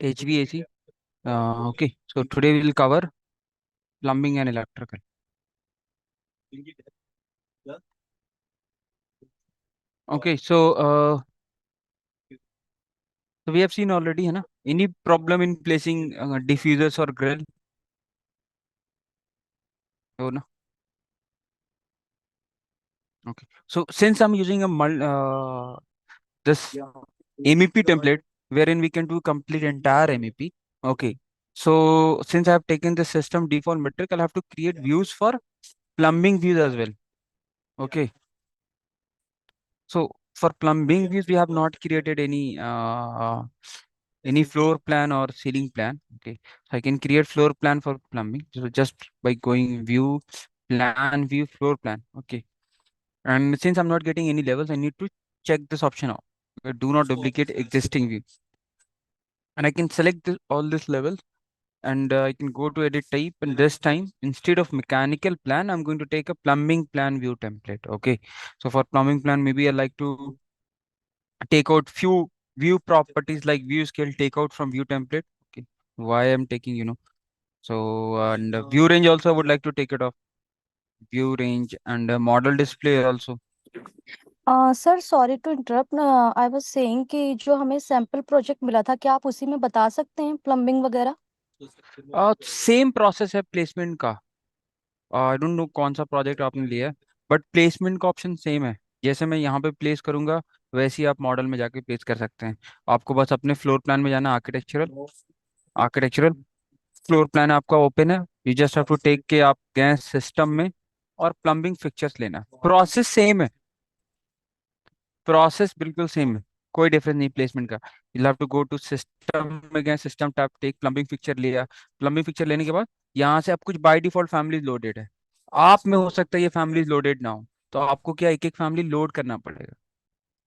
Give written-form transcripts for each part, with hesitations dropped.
HVAC. Okay, so today we will cover plumbing and electrical. Okay, so we have seen already, है ना? Any problem in placing diffusers or grill? Oh, no. Okay, so since I'm using this MEP template, wherein we can do complete entire MEP. Okay, so since I have taken the system default metric, I'll have to create views for plumbing views as well. Okay, so for plumbing views, we have not created any floor plan or ceiling plan. Okay, so I can create floor plan for plumbing. So just by going view, plan, view, floor plan. Okay, and since I'm not getting any levels, I need to check this option out. Do not duplicate existing view, and I can select all these levels, and I can go to edit type, and this time instead of mechanical plan, I'm going to take a plumbing plan view template. Okay, so for plumbing plan, maybe I like to take out few view properties like view scale, take out from view template. Okay, why I'm taking, so and view range also I would like to take it off. View range and model display also. Sir sorry to interrupt ना। I was saying कि जो हमें sample project मिला था, क्या आप उसी में बता सकते हैं प्लम्बिंग वगैरह? सेम प्रोसेस है प्लेसमेंट का। आई डोंट नो कौन सा प्रोजेक्ट आपने लिया है, बट प्लेसमेंट का ऑप्शन सेम है। जैसे मैं यहाँ पे प्लेस करूंगा, वैसे ही आप मॉडल में जाके प्लेस कर सकते हैं। आपको बस अपने फ्लोर प्लान में जाना, आर्किटेक्चरल आर्किटेक्चरल फ्लोर प्लान आपका ओपन है। You just have to take के आप गए सिस्टम में, और प्लम्बिंग फिक्चर्स लेना। प्रोसेस सेम है, प्रोसेस बिल्कुल सेम है, कोई डिफरेंस नहीं प्लेसमेंट का। You have to go to system में गए, system tab, take plumbing fixture लिया। प्लम्बिंग फिक्चर लेने के बाद यहाँ से आप कुछ बाय डिफॉल्ट फैमिलीज लोडेड है। आप में हो सकता है ये फैमिलीज लोडेड ना हो, तो आपको क्या एक एक फैमिली लोड करना पड़ेगा।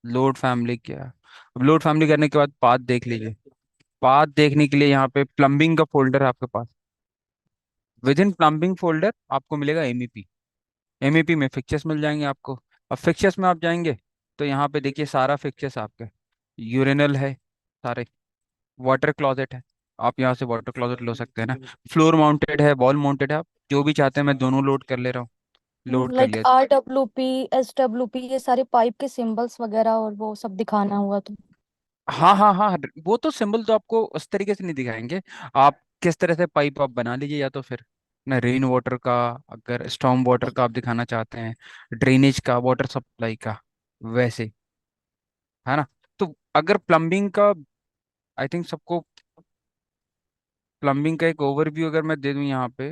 लोड फैमिली क्या है? अब लोड फैमिली करने के बाद पाथ देख लीजिए। पाथ देखने के लिए यहाँ पे प्लम्बिंग का फोल्डर है आपके पास। विद इन प्लम्बिंग फोल्डर आपको मिलेगा एमईपी। एमईपी में फिक्चर्स मिल जाएंगे आपको। अब फिक्चर्स में आप जाएंगे, तो यहाँ पे देखिए सारा फिक्चर्स आपके। यूरिनल है सारे, वाटर क्लोजेट है, आप यहाँ से वाटर क्लोजेट लो सकते हैं ना। फ्लोर माउंटेड है, वॉल माउंटेड है, आप जो भी चाहते हैं। मैं दोनों लोड कर ले रहा हूँ, लोड कर लाइक लिया। RWP, SWP, ये सारे पाइप के सिंबल्स वगैरह और वो सब दिखाना हुआ तो? हाँ हाँ हाँ, वो तो सिंबल तो आपको उस तरीके से नहीं दिखाएंगे। आप किस तरह से पाइप आप बना लीजिए, या तो फिर ना रेन वाटर का, अगर स्टॉर्म वाटर का आप दिखाना चाहते हैं, ड्रेनेज का, वाटर सप्लाई का, वैसे, है ना। तो अगर प्लम्बिंग का, आई थिंक सबको प्लम्बिंग का एक ओवरव्यू अगर मैं दे दूं यहाँ पे,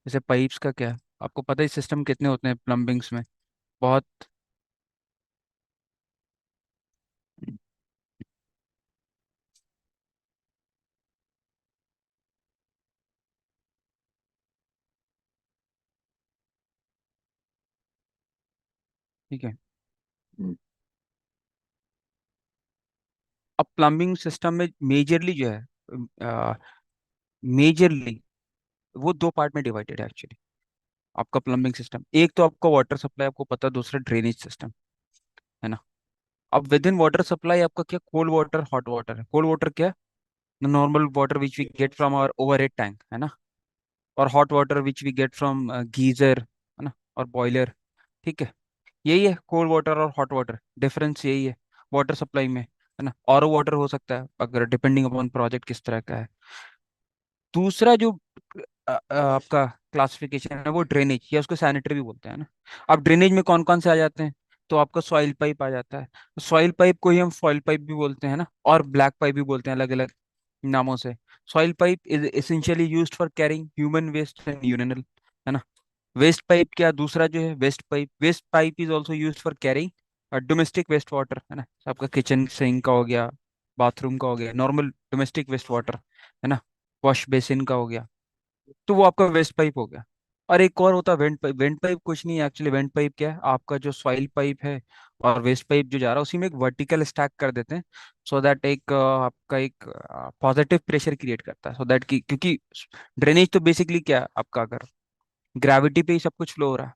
जैसे पाइप्स का क्या है, आपको पता ही सिस्टम कितने होते हैं प्लम्बिंग्स में। बहुत। ठीक है। अब प्लम्बिंग सिस्टम में मेजरली जो है, मेजरली वो दो पार्ट में डिवाइडेड है एक्चुअली। आपका प्लम्बिंग सिस्टम, एक तो आपका वाटर सप्लाई, आपको पता है, दूसरा ड्रेनेज सिस्टम, है ना। अब विद इन वाटर सप्लाई आपका क्या, कोल्ड वाटर, हॉट वाटर है। कोल्ड वाटर क्या है, normal water which we get from our overhead tank, है ना। और hot water which we get from geyser, है ना, और बॉयलर। ठीक है, यही है कोल्ड वाटर और हॉट वाटर, डिफरेंस यही है वाटर सप्लाई में, है ना। और वाटर हो सकता है, अगर डिपेंडिंग अपॉन प्रोजेक्ट किस तरह का है। दूसरा जो आपका क्लासिफिकेशन है, वो ड्रेनेज, या उसको सैनिटरी भी बोलते हैं ना। अब ड्रेनेज में कौन कौन से आ जाते हैं, तो आपका सॉइल पाइप आ जाता है। सॉइल पाइप को ही हम फॉइल पाइप भी बोलते हैं ना, और ब्लैक पाइप भी बोलते हैं, अलग अलग नामों से। Soil pipe is essentially used for carrying human waste and urinal, है ना। वेस्ट पाइप क्या, दूसरा जो है waste pipe, waste pipe is also use for carrying domestic waste water, है ना। आपका किचन सिंक का हो गया, बाथरूम का हो गया, नॉर्मल डोमेस्टिक वेस्ट वाटर, है ना, वॉश बेसिन का हो गया, तो वो आपका वेस्ट पाइप हो गया। और एक और होता है वेंट पाइप। वेंट पाइप कुछ नहीं है एक्चुअली। वेंट पाइप क्या है, आपका जो सॉइल पाइप है और वेस्ट पाइप जो जा रहा है, उसी में एक वर्टिकल स्टैक कर देते हैं, सो दैट एक आपका एक पॉजिटिव प्रेशर क्रिएट करता है, सो दैट कि क्योंकि ड्रेनेज तो बेसिकली क्या है आपका, अगर ग्रेविटी पे ही सब कुछ फ्लो हो रहा है,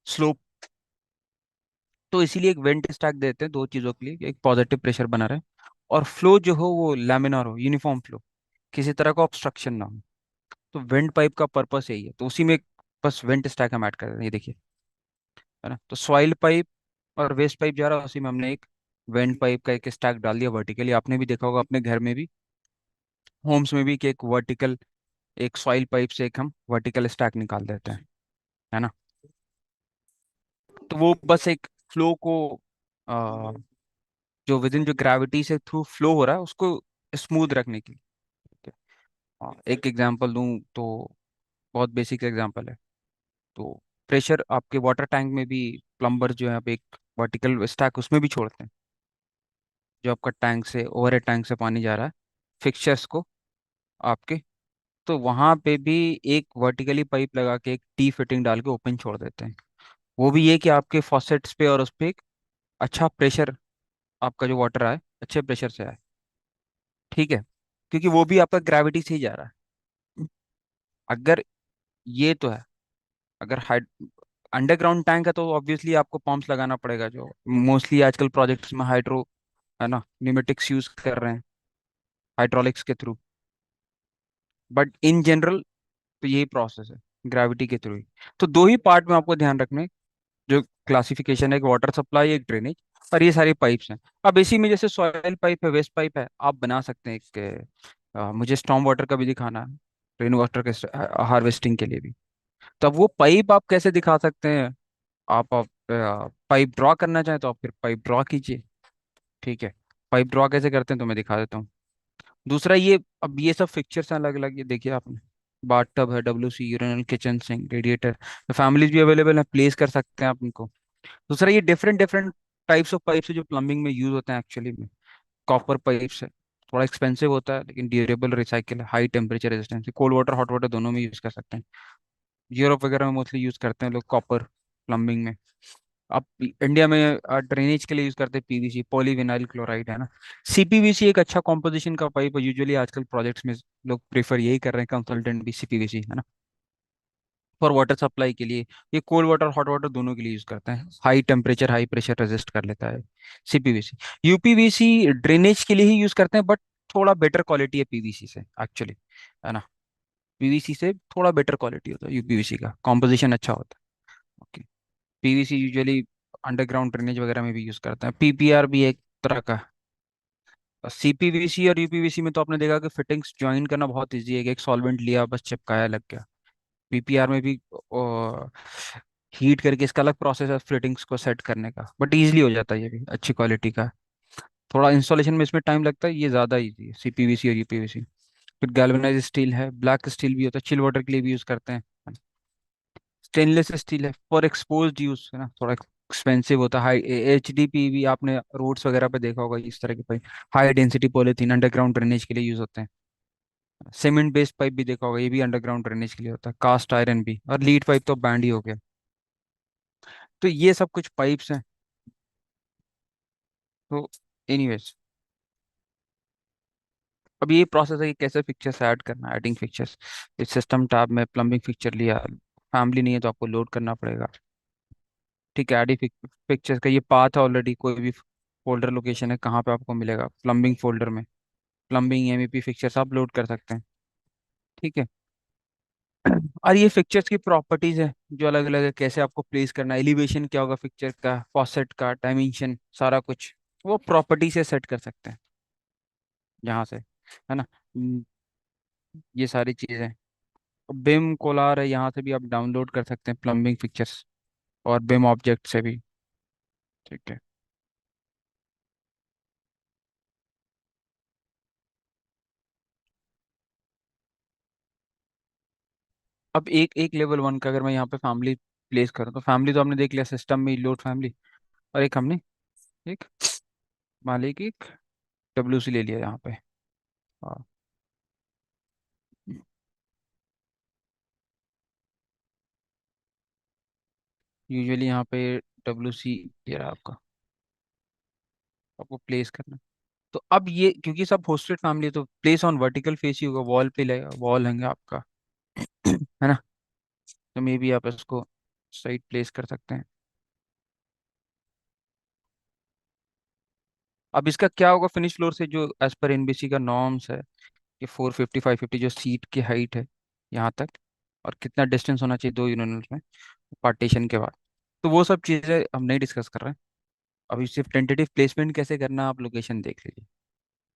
स्लोप, तो इसीलिए एक वेंट स्टैक देते हैं दो चीज़ों के लिए, एक पॉजिटिव प्रेशर बना रहे और फ्लो जो हो वो लैमिनार हो, यूनिफॉर्म फ्लो, किसी तरह का ऑब्स्ट्रक्शन ना हो। तो वेंट पाइप का पर्पस यही है, तो उसी में बस वेंट स्टैक हम ऐड कर देते हैं, ये देखिए, है ना। तो सॉइल पाइप और वेस्ट पाइप जा रहा है, उसी में हमने एक वेंट पाइप का एक स्टैक डाल दिया वर्टिकली। आपने भी देखा होगा अपने घर में भी, होम्स में भी, कि एक वर्टिकल, एक सॉइल पाइप से एक हम वर्टिकल स्टैक निकाल देते हैं, है ना। तो वो बस एक फ्लो को, आ, जो विद इन जो ग्रेविटी से थ्रू फ्लो हो रहा है उसको स्मूथ रखने के लिए। ठीक है? एक एग्जांपल दूं तो, बहुत बेसिक एग्जांपल है। तो प्रेशर आपके वाटर टैंक में भी प्लम्बर जो है आप एक वर्टिकल स्टैक उसमें भी छोड़ते हैं, जो आपका टैंक से, ओवरहेड टैंक से पानी जा रहा है फिक्चर्स को आपके, तो वहां पे भी एक वर्टिकली पाइप लगा के एक टी फिटिंग डाल के ओपन छोड़ देते हैं। वो भी ये कि आपके फॉसेट्स पे और उस पे एक अच्छा प्रेशर, आपका जो वाटर आए अच्छे प्रेशर से आए। ठीक है, क्योंकि वो भी आपका ग्रेविटी से ही जा रहा है। अगर, ये तो है, अगर हाइड अंडरग्राउंड टैंक है तो ऑब्वियसली आपको पंप्स लगाना पड़ेगा, जो मोस्टली आजकल प्रोजेक्ट्स में हाइड्रो, है ना, न्यूमेटिक्स यूज कर रहे हैं हाइड्रोलिक्स के थ्रू। बट इन जनरल तो यही प्रोसेस है, ग्रेविटी के थ्रू ही। तो दो ही पार्ट में आपको ध्यान रखना है, जो क्लासिफिकेशन है, एक वाटर सप्लाई, एक ड्रेनेज, और ये सारी पाइप्स हैं। अब इसी में जैसे सॉयल पाइप है, वेस्ट पाइप है, आप बना सकते हैं एक, मुझे स्टॉर्म वाटर का भी दिखाना है, रेन वाटर के हार्वेस्टिंग के लिए भी। तब वो पाइप आप कैसे दिखा सकते हैं, आप पाइप ड्रॉ करना चाहें तो आप फिर पाइप ड्रॉ कीजिए। ठीक है, पाइप ड्रॉ कैसे करते हैं तो मैं दिखा देता हूँ। दूसरा ये, अब ये सब फिक्चर्स हैं अलग अलग, ये देखिए आपने, बाथ टब है, WC, urinal, kitchen sink, radiator, तो फैमिलीज भी अवेलेबल है, प्लेस कर सकते हैं आप इनको। दूसरा ये different different types of pipes है जो प्लम्बिंग में यूज होते हैं एक्चुअली में। कॉपर पाइप्स है, थोड़ा एक्सपेंसिव होता है लेकिन ड्यूरेबल, रिसाइकिल है, high temperature resistance, cold water hot water दोनों में यूज कर सकते हैं। यूरोप वगैरह में मोस्टली यूज करते हैं लोग कॉपर प्लम्बिंग में। अब इंडिया में ड्रेनेज के लिए यूज करते हैं PVC, पॉलीविनाइल क्लोराइड, है ना। CPVC एक अच्छा कॉम्पोजिशन का पाइप है, यूजुअली आजकल प्रोजेक्ट्स में लोग प्रेफर यही कर रहे हैं, कंसल्टेंट भी CPVC, है ना, फॉर वाटर सप्लाई के लिए। ये कोल्ड वाटर हॉट वाटर दोनों के लिए यूज करते हैं, high temperature high pressure resist कर लेता है CPVC। UPVC ड्रेनेज के लिए ही यूज करते हैं, बट थोड़ा बेटर क्वालिटी है PVC से एक्चुअली, है ना। PVC से थोड़ा बेटर क्वालिटी होता है UPVC का, कॉम्पोजिशन अच्छा होता है। Okay, PVC usually underground drainage वगैरह में भी यूज करते हैं। PPR भी एक तरह का। CPVC और UPVC में तो आपने देखा कि फिटिंग्स ज्वाइन करना बहुत इजी है, कि एक सॉल्वेंट लिया बस चिपकाया लग गया। PPR में भी हीट करके, इसका अलग प्रोसेस है फिटिंग्स को सेट करने का, बट इजीली हो जाता है, ये भी अच्छी क्वालिटी का है। थोड़ा इंस्टॉलेशन में इसमें टाइम लगता है, ये ज़्यादा इजी है CPVC और UPVC। फिर गैल्वेनाइज स्टील है, ब्लैक स्टील भी होता है, चिल वाटर के लिए भी यूज़ करते हैं। स्टेनलेस स्टील है फॉर एक्सपोज्ड यूज, है ना, थोड़ा एक्सपेंसिव होता है। हाई HDPE भी आपने रोड्स वगैरह पे देखा होगा, इस तरह के pipe, high density polythene, underground drainage के लिए यूज होते हैं। सीमेंट बेस्ड पाइप भी देखा होगा, ये भी अंडरग्राउंड ड्रेनेज के लिए होता है। कास्ट आयरन भी, और लीड पाइप तो बैंड ही हो गया। तो ये सब कुछ पाइप्स हैं। तो एनीवेज, अब ये प्रोसेस है कि कैसे फिक्चर्स ऐड करना, एडिंग फिक्चर्स। इस सिस्टम टैब में प्लम्बिंग फिक्चर लिया, फैमिली नहीं है तो आपको लोड करना पड़ेगा। ठीक है, एडिंग फिक्चर्स का ये पाथ है ऑलरेडी, कोई भी फोल्डर लोकेशन है कहाँ पे आपको मिलेगा, प्लम्बिंग फोल्डर में प्लम्बिंग MEP फिक्चर्स आप लोड कर सकते हैं। ठीक है, और ये फिक्चर्स की प्रॉपर्टीज है जो अलग अलग है, कैसे आपको प्लेस करना, एलिवेशन क्या होगा फिक्चर का, फॉसेट का डायमेंशन, सारा कुछ वो प्रॉपर्टी से सेट कर सकते हैं यहाँ से, है ना। ये सारी चीजें, बिम कोलार है, यहाँ से भी आप डाउनलोड कर सकते हैं प्लम्बिंग फिक्चर्स, और बिम ऑब्जेक्ट से भी। ठीक है, अब एक एक लेवल 1 का अगर मैं यहाँ पे फैमिली प्लेस करूँ, तो फैमिली तो हमने देख लिया सिस्टम में लोड फैमिली, और एक हमने, एक मालिक, एक WC ले लिया यहाँ पे। हाँ, यूजुअली यहाँ पे WC ये रहा आपका, आपको प्लेस करना। तो अब ये क्योंकि सब होस्टेड फैमिली है तो प्लेस ऑन वर्टिकल फेस ही होगा, वॉल पे लगेगा, वॉल हैंगे आपका, है ना। तो मे बी आप इसको साइड, प्लेस कर सकते हैं। अब इसका क्या होगा फिनिश फ्लोर से, जो एज पर एनबीसी का नॉर्म्स है कि 450 550 जो सीट की हाइट है यहाँ तक, और कितना डिस्टेंस होना चाहिए दो यूनिट्स में पार्टीशन के बाद, तो वो सब चीज़ें हम नहीं डिस्कस कर रहे हैं। अभी सिर्फ टेंटेटिव प्लेसमेंट कैसे करना, आप लोकेशन देख लीजिए।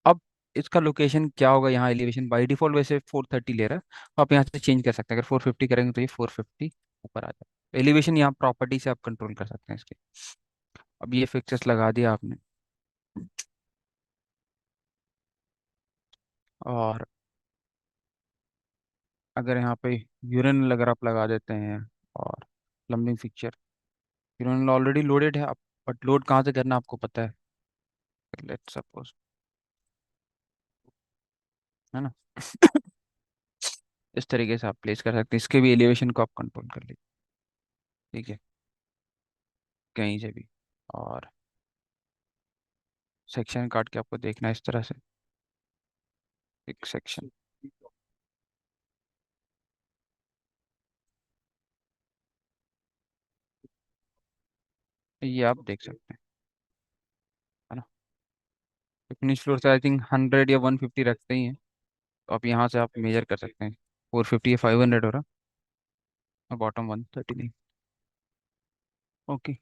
अब इसका लोकेशन क्या होगा, यहाँ एलिवेशन बाई डिफॉल्ट वैसे 430 ले रहा है, तो आप यहाँ से चेंज कर सकते हैं। अगर 450 करेंगे तो ये 450 ऊपर आ जाए। एलिवेशन यहाँ प्रॉपर्टी से आप कंट्रोल कर सकते हैं इसके। अब ये फिक्चर्स लगा दिया आपने, और अगर यहाँ पे यूरिनल अगर आप लगा देते हैं, और plumbing fixture, urinal already loaded है आप, बट लोड कहाँ से करना आपको पता है, लेट्स सपोज, है ना। इस तरीके से आप प्लेस कर सकते हैं, इसके भी एलिवेशन को आप कंट्रोल कर लीजिए। ठीक है, कहीं से भी। और सेक्शन काट के आपको देखना है इस तरह से, एक सेक्शन, ये आप देख सकते हैं, है ना। फिनिश फ्लोर से आई थिंक 100 या 150 रखते ही हैं, तो आप यहाँ से आप मेजर कर सकते हैं। 450 या 500 हो रहा, और बॉटम 130 नहीं। ओके।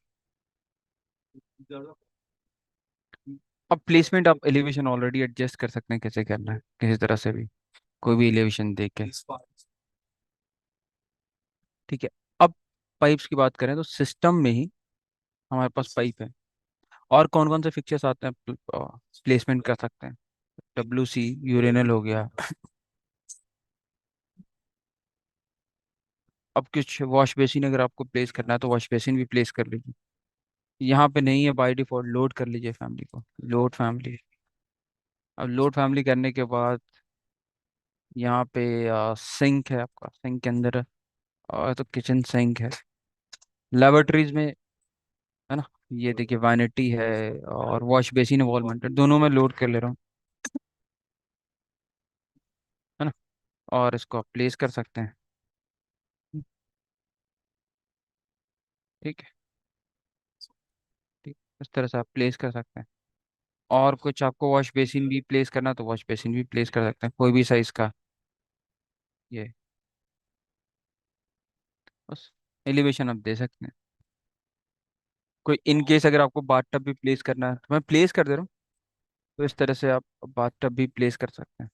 अब प्लेसमेंट आप एलिवेशन ऑलरेडी एडजस्ट कर सकते हैं, कैसे करना है किसी तरह से भी, कोई भी एलिवेशन देख के। ठीक है। अब पाइप्स की बात करें तो सिस्टम में ही हमारे पास पाइप है, और कौन कौन से फिक्चर्स आते हैं प्लेसमेंट कर सकते हैं। WC यूरेनल हो गया। अब कुछ वॉश बेसिन अगर आपको प्लेस करना है तो वॉश बेसिन भी प्लेस कर लीजिए। यहाँ पे नहीं है बाय डिफॉल्ट, लोड कर लीजिए फैमिली को, लोड फैमिली। अब लोड फैमिली करने के बाद यहाँ पे सिंक है आपका, सिंक के अंदर तो किचन सिंक है। लेबोरेटरीज में, है ना, ये देखिए वैनिटी है, और वॉश बेसिन वॉल माउंटेड, दोनों में लोड कर ले रहा हूँ, है ना। और इसको आप प्लेस कर सकते हैं। ठीक है। ठीक, इस तरह से आप प्लेस कर सकते हैं। और कुछ आपको वॉश बेसिन भी प्लेस करना तो वॉश बेसिन भी प्लेस कर सकते हैं, कोई भी साइज का। ये बस एलिवेशन आप दे सकते हैं। कोई इन केस अगर आपको बाथ टब भी प्लेस करना है तो मैं प्लेस कर दे रहा हूँ, तो इस तरह से आप बाथ टब भी प्लेस कर सकते हैं।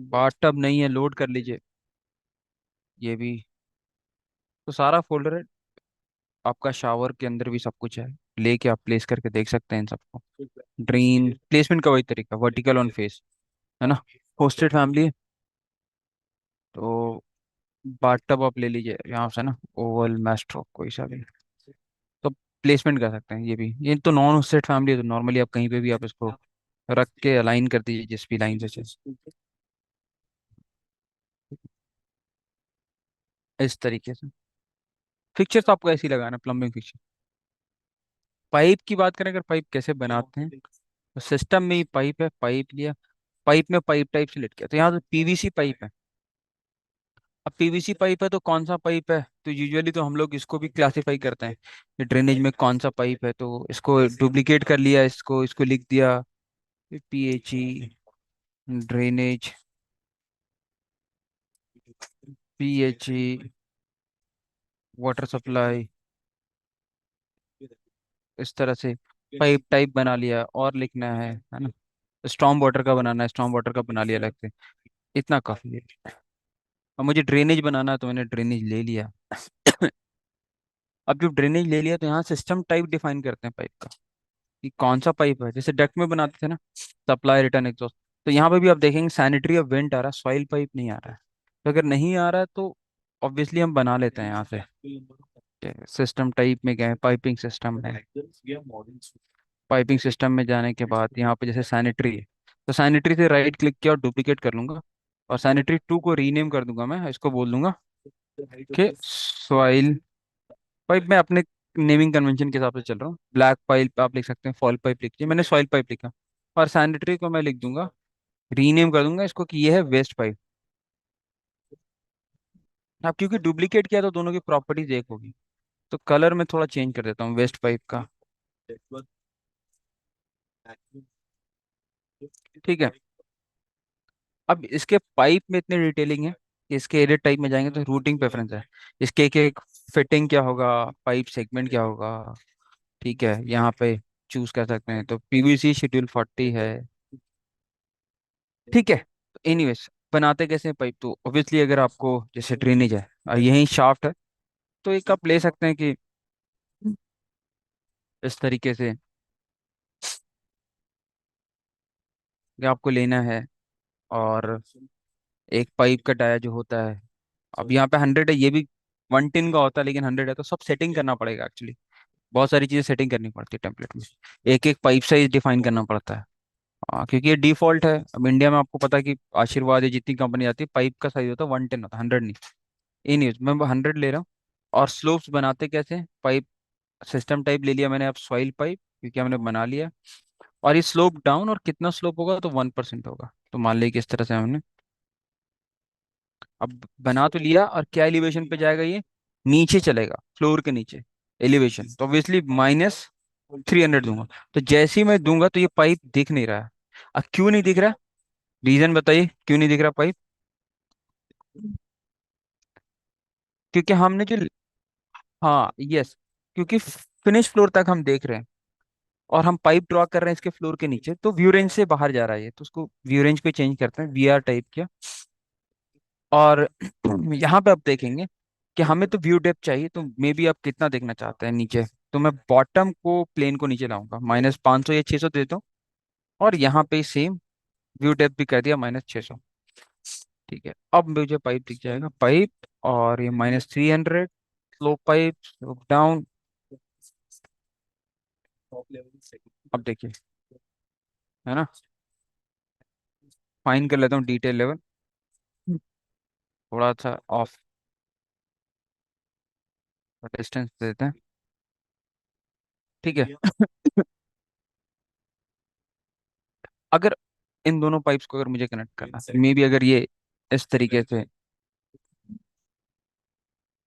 बाथ टब नहीं है, लोड कर लीजिए ये भी। तो सारा फोल्डर है आपका, शावर के अंदर भी सब कुछ है, लेके आप प्लेस करके देख सकते हैं इन सबको। ड्रेन प्लेसमेंट का वही तरीका, वर्टिकल ऑन फेस, है ना। होस्टेड फैमिली है, तो बाथटब आप ले लीजिए यहाँ से ना, ओवल मैस्ट्रो कोई सा भी, तो प्लेसमेंट कर सकते हैं। ये भी, ये तो नॉन होस्टेड फैमिली है, तो नॉर्मली आप कहीं पे भी आप इसको रख के अलाइन कर दीजिए जिस भी लाइन से चाहिए, इस तरीके से। फिक्चर्स आपको ऐसे ही लगाना, प्लम्बिंग फिक्चर। पाइप की बात करें, अगर पाइप कैसे बनाते हैं, तो सिस्टम में ही पाइप है, पाइप लिया, पाइप में पाइप टाइप से लटके, तो यहाँ तो PVC पाइप है। अब PVC पाइप है तो कौन सा पाइप है, तो यूजुअली तो हम लोग इसको भी क्लासिफाई करते हैं कि ड्रेनेज में कौन सा पाइप है, तो इसको डुप्लीकेट कर लिया, इसको इसको लिख दिया PHE drainage, PHE water supply, इस तरह से पाइप टाइप बना लिया, और लिखना है ना। स्टॉर्म वाटर का बनाना है, स्टॉर्म वाटर का बना लिया अलग से, इतना काफी है। अब मुझे ड्रेनेज बनाना है तो मैंने ड्रेनेज ले लिया। अब जब ड्रेनेज ले लिया तो यहाँ सिस्टम टाइप डिफाइन करते हैं पाइप का, कि कौन सा पाइप है, जैसे डक्ट में बनाते थे ना, सप्लाई रिटर्न एग्जॉस्ट, तो यहाँ पे भी आप देखेंगे सैनिटरी और वेंट आ रहा है, सॉइल पाइप नहीं आ रहा है। तो अगर नहीं आ रहा है तो ऑब्वियसली हम बना लेते हैं यहाँ से। सिस्टम टाइप में गए, पाइपिंग सिस्टम है, पाइपिंग सिस्टम में जाने के बाद यहाँ पे जैसे सैनिटरी है, तो सैनिटरी से राइट क्लिक किया और डुप्लीकेट कर लूंगा, और सैनिटरी 2 को रीनेम कर दूंगा, मैं इसको बोल दूंगा कि सॉइल पाइप। मैं अपने नेमिंग कन्वेंशन के हिसाब से चल रहा हूँ, ब्लैक पाइप आप लिख सकते हैं, फॉल पाइप लिखिए, मैंने सॉइल पाइप लिखा। और सैनिटरी को मैं लिख दूंगा, रीनेम कर दूंगा इसको कि ये है वेस्ट पाइप। अब क्योंकि डुप्लीकेट किया तो दोनों की प्रॉपर्टीज एक होगी, तो कलर में थोड़ा चेंज कर देता हूँ वेस्ट पाइप का। ठीक है। अब इसके पाइप में इतनी डिटेलिंग है कि इसके एडिट टाइप में जाएंगे तो रूटिंग प्रेफरेंस है। इसके एक एक फिटिंग क्या होगा, पाइप सेगमेंट क्या होगा, ठीक है, यहाँ पे चूज कर सकते हैं। तो पीवीसी शेड्यूल 40 है। ठीक है। तो एनीवेज, बनाते कैसे हैं पाइप, तो ऑब्वियसली अगर आपको जैसे ड्रेनेज है और यही शाफ्ट है, तो एक आप ले सकते हैं कि इस तरीके से कि आपको लेना है। और एक पाइप का डाया जो होता है, अब यहाँ पे 100 है, ये भी 110 का होता है, लेकिन 100 है तो सब सेटिंग करना पड़ेगा एक्चुअली। बहुत सारी चीजें सेटिंग करनी पड़ती है टेम्पलेट में। एक एक पाइप साइज डिफाइन करना पड़ता है। क्योंकि ये डिफॉल्ट है। अब इंडिया में आपको पता है कि आशीर्वाद या जितनी कंपनी आती है, पाइप का साइज होता है 110, होता है 100 नहीं। ये नहीं, मैं 100 ले रहा हूँ। और स्लोप्स बनाते कैसे, पाइप सिस्टम टाइप ले लिया मैंने, अब सॉइल पाइप क्योंकि हमने बना लिया। और ये स्लोप डाउन, और कितना स्लोप होगा, तो 1% होगा। तो मान लीजिए किस तरह से हमने अब बना तो लिया, और क्या एलिवेशन पे जाएगा ये, नीचे चलेगा, फ्लोर के नीचे एलिवेशन, तो ऑब्वियसली -300 दूंगा। तो जैसे ही मैं दूंगा तो ये पाइप दिख नहीं रहा है। अब क्यों नहीं दिख रहा, रीजन बताइए क्यों नहीं दिख रहा पाइप। क्योंकि हमने जो, हाँ यस, क्योंकि फिनिश फ्लोर तक हम देख रहे हैं, और हम पाइप ड्रॉ कर रहे हैं इसके फ्लोर के नीचे, तो व्यू रेंज से बाहर जा रहा है ये, तो उसको व्यू रेंज पे चेंज करते हैं, वीआर टाइप किया। और यहाँ पे आप देखेंगे कि हमें तो व्यू डेप्थ चाहिए, तो मे बी आप कितना देखना चाहते हैं नीचे। तो मैं बॉटम को, प्लेन को नीचे लाऊंगा, -500 या 600 देता हूँ। और यहाँ पे सेम व्यू डेप्थ भी कर दिया -600। ठीक है, अब मुझे पाइप दिख जाएगा, पाइप, और ये -300, स्लो पाइप, स्लो डाउन। अब देखिए, है ना, फाइन कर लेता हूँ डिटेल लेवल, थोड़ा सा ऑफ डिस्टेंस देते हैं। ठीक है। अगर इन दोनों पाइप्स को अगर मुझे कनेक्ट करना है, मे बी अगर ये इस तरीके से,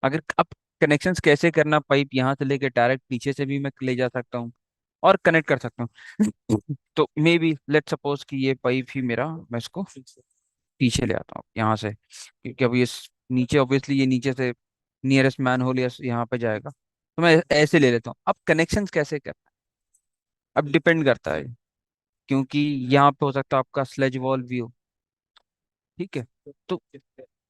अगर अब कनेक्शंस कैसे करना, पाइप यहाँ से लेके डायरेक्ट पीछे से भी मैं ले जा सकता हूँ और कनेक्ट कर सकता हूँ। तो मे बी लेट सपोज कि ये पाइप ही मेरा, मैं इसको पीछे ले आता हूँ यहाँ से, क्योंकि अब ये नीचे, ऑब्वियसली ये नीचे से नियरेस्ट मैन होल यहाँ पे जाएगा, तो मैं ऐसे ले लेता हूँ। अब कनेक्शंस कैसे करना है, अब डिपेंड करता है, क्योंकि यहाँ पे हो सकता है आपका स्लेज वॉल व्यू। ठीक है। तो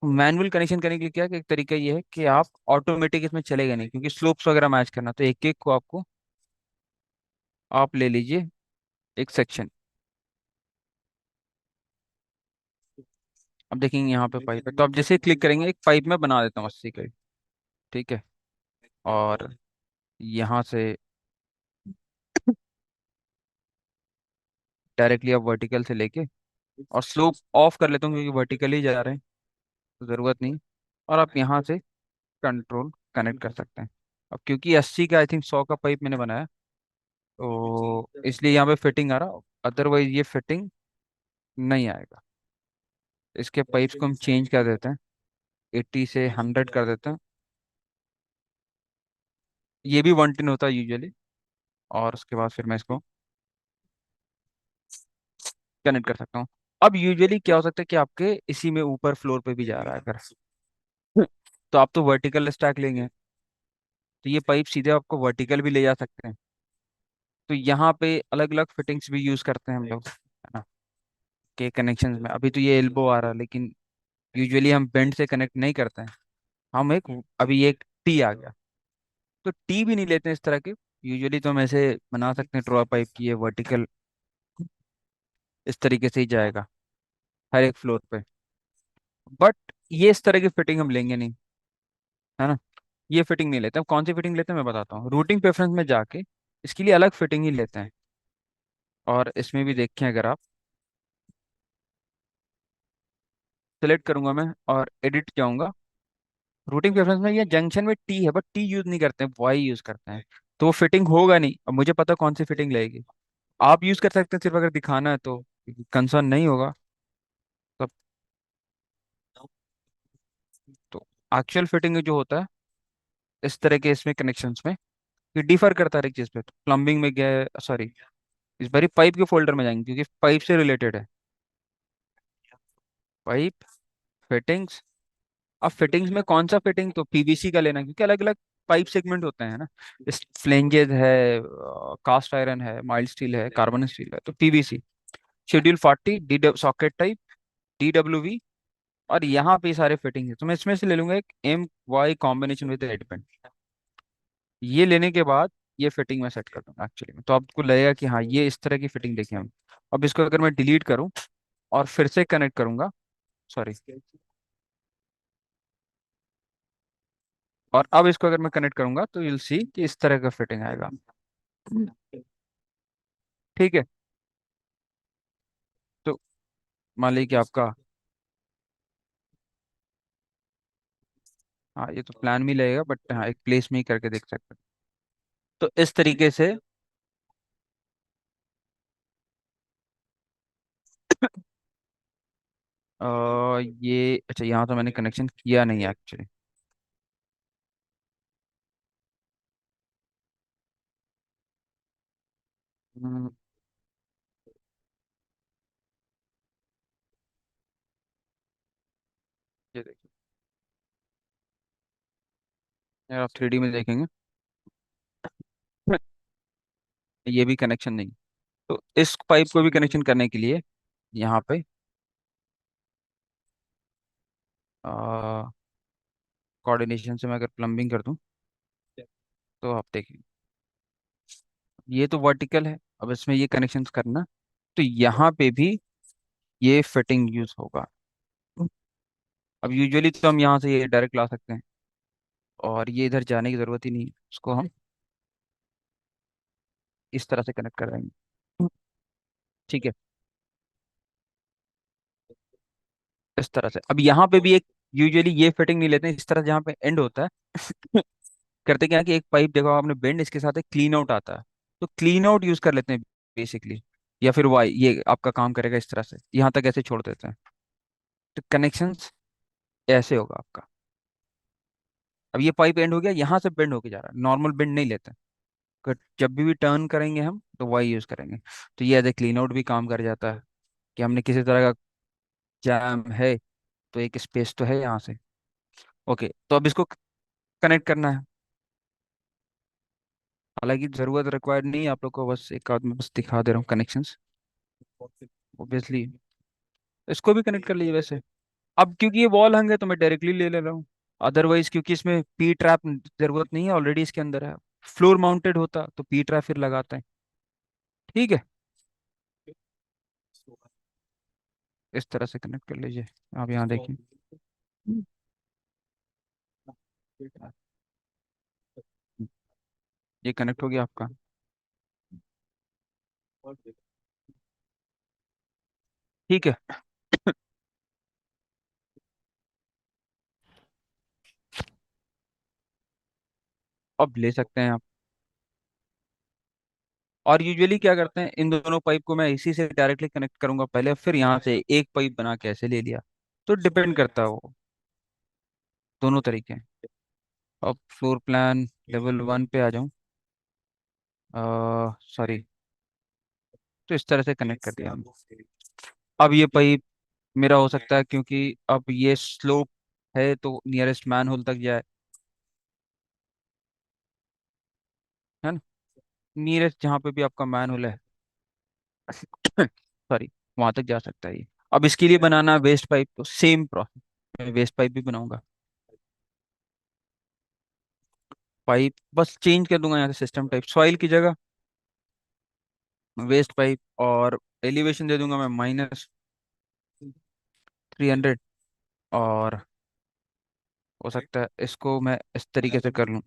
मैनुअल कनेक्शन करने के लिए क्या, कि एक तरीका ये है कि आप ऑटोमेटिक इसमें चलेगा नहीं, क्योंकि स्लोप्स वगैरह मैच करना, तो एक एक को आपको, आप ले लीजिए एक सेक्शन। अब देखेंगे यहाँ पे पाइप है, तो आप जैसे क्लिक करेंगे, एक पाइप में बना देता हूँ 80 का। ठीक है। और यहाँ से डायरेक्टली आप वर्टिकल से लेके, और स्लोप ऑफ कर लेता हूँ क्योंकि वर्टिकली जा रहे हैं, तो ज़रूरत नहीं। और आप यहाँ से कंट्रोल कनेक्ट कर सकते हैं। अब क्योंकि 80 का, आई थिंक 100 का पाइप मैंने बनाया, तो इसलिए यहाँ पे फिटिंग आ रहा, अदरवाइज ये फिटिंग नहीं आएगा। इसके पाइप्स को हम चेंज कर देते हैं, 80 से 100 कर देते हैं। ये भी 110 होता है यूजुअली। और उसके बाद फिर मैं इसको कनेक्ट कर सकता हूँ। अब यूजुअली क्या हो सकता है कि आपके इसी में ऊपर फ्लोर पे भी जा रहा है अगर, तो आप तो वर्टिकल स्टैक लेंगे, तो ये पाइप सीधे आपको वर्टिकल भी ले जा सकते हैं। तो यहाँ पे अलग अलग फिटिंग्स भी यूज करते हैं हम लोग, है ना, के कनेक्शन में। अभी तो ये एल्बो आ रहा है, लेकिन यूजुअली हम बेंड से कनेक्ट नहीं करते हैं। हम एक, अभी एक टी आ गया, तो टी भी नहीं लेते हैं इस तरह के। यूजुअली तो हम ऐसे बना सकते हैं ड्रॉ पाइप की, ये वर्टिकल इस तरीके से ही जाएगा हर एक फ्लोर पे। बट ये इस तरह की फिटिंग हम लेंगे नहीं, है ना, ये फिटिंग नहीं लेते। हम कौन सी फिटिंग लेते हैं मैं बताता हूँ, रूटिंग प्रेफरेंस में जाके इसके लिए अलग फिटिंग ही लेते हैं। और इसमें भी देखें अगर आप, सेलेक्ट करूंगा मैं और एडिट जाऊंगा, रूटिंग प्रेफरेंस में ये जंक्शन में टी है, बट टी यूज नहीं करते हैं, वाई यूज करते हैं। तो वो फिटिंग होगा नहीं। अब मुझे पता कौन सी फिटिंग लगेगी, आप यूज कर सकते हैं सिर्फ अगर दिखाना है, तो कंसर्न नहीं होगा तब। तो एक्चुअल फिटिंग जो होता है, इस तरह के इसमें कनेक्शंस में ये डिफर करता है एक चीज पे। तो प्लम्बिंग में गया, सॉरी, इस बारी पाइप के फोल्डर में जाएंगे क्योंकि पाइप से रिलेटेड है। Pipe, fittings. अब फिटिंग्स में कौन सा फिटिंग, तो पीवीसी का लेना क्योंकि अलग अलग पाइप सेगमेंट होते हैं ना। इस फ्लेंजेस है, कास्ट आयरन है, माइल्ड स्टील है, कार्बन स्टील है, तो PVC. Schedule 40 D socket type, DWV। और यहाँ पे ये सारे फिटिंग है, तो मैं इसमें से ले लूंगा एक MY कॉम्बिनेशन विद हेडबैंड। ये लेने के बाद ये फिटिंग मैं सेट कर दूंगा एक्चुअली में, तो आपको लगेगा कि हाँ ये इस तरह की फिटिंग देखी हम। अब इसको अगर मैं डिलीट करूँ और फिर से कनेक्ट करूंगा, सॉरी, और अब इसको अगर मैं कनेक्ट करूंगा तो you'll सी कि इस तरह का फिटिंग आएगा। ठीक है। तो मान लीजिए कि आपका, हाँ ये तो प्लान में ही लगेगा, बट हाँ एक प्लेस में ही करके देख सकते हैं। तो इस तरीके से ये अच्छा, यहाँ तो मैंने कनेक्शन किया नहीं है एक्चुअली। ये देखिए, यार आप 3D में देखेंगे ये भी कनेक्शन नहीं। तो इस पाइप को भी कनेक्शन करने के लिए यहाँ पे कोऑर्डिनेशन से मैं अगर प्लम्बिंग कर दूं तो आप देखिए, ये तो वर्टिकल है। अब इसमें ये कनेक्शंस करना, तो यहाँ पे भी ये फिटिंग यूज होगा। अब यूजुअली तो हम यहाँ से ये डायरेक्ट ला सकते हैं और ये इधर जाने की जरूरत ही नहीं है, उसको हम इस तरह से कनेक्ट कर देंगे। ठीक है, इस तरह से। अब यहाँ पे भी एक, यूजुअली ये फिटिंग नहीं लेते हैं इस तरह से, जहाँ पे एंड होता है करते क्या है कि एक पाइप देखो आपने बेंड, इसके साथ एक क्लीन आउट आता है, तो क्लीन आउट यूज कर लेते हैं बेसिकली। या फिर वाई ये आपका काम करेगा इस तरह से, यहाँ तक ऐसे छोड़ देते हैं। तो कनेक्शंस ऐसे होगा आपका। अब ये पाइप एंड हो गया, यहाँ से बेंड होके जा रहा है, नॉर्मल बेंड नहीं लेते हैं। जब भी टर्न करेंगे हम तो वाई यूज करेंगे। तो ये एज ए क्लीन आउट भी काम कर जाता है कि हमने किसी तरह का जैम है तो एक स्पेस तो है यहाँ से। ओके, तो अब इसको कनेक्ट करना है। हालांकि जरूरत रिक्वायर्ड नहीं है आप लोग को, बस एक आध में बस दिखा दे रहा हूँ कनेक्शंस। ऑब्वियसली इसको भी कनेक्ट कर लीजिए वैसे। अब क्योंकि ये वॉल हंग है तो मैं डायरेक्टली ले रहा हूँ। अदरवाइज क्योंकि इसमें पी ट्रैप जरूरत नहीं है, ऑलरेडी इसके अंदर है। फ्लोर माउंटेड होता तो पी ट्रैप फिर लगाते हैं। ठीक है, इस तरह से कनेक्ट कर लीजिए। आप यहाँ देखिए, ये कनेक्ट हो गया आपका। ठीक है, अब ले सकते हैं आप। और यूजुअली क्या करते हैं, इन दोनों पाइप को मैं इसी से डायरेक्टली कनेक्ट करूंगा पहले, फिर यहाँ से एक पाइप बना के ऐसे ले लिया। तो डिपेंड करता है वो, दोनों तरीके हैं। अब फ्लोर प्लान लेवल 1 पे आ जाऊं, सॉरी, तो इस तरह से कनेक्ट कर दिया हमने। अब ये पाइप मेरा हो सकता है क्योंकि अब ये स्लोप है तो नियरेस्ट मैन होल तक जाए, है ना। नियरेस्ट जहाँ पे भी आपका मैन होल है सॉरी, वहां तक जा सकता है ये। अब इसके लिए बनाना वेस्ट पाइप, तो सेम प्रोसेस, मैं वेस्ट पाइप भी बनाऊंगा। पाइप बस चेंज कर दूंगा यहाँ से, सिस्टम टाइप सॉइल की जगह वेस्ट पाइप, और एलिवेशन दे दूंगा मैं -300। और हो सकता है इसको मैं इस तरीके से कर लूँ।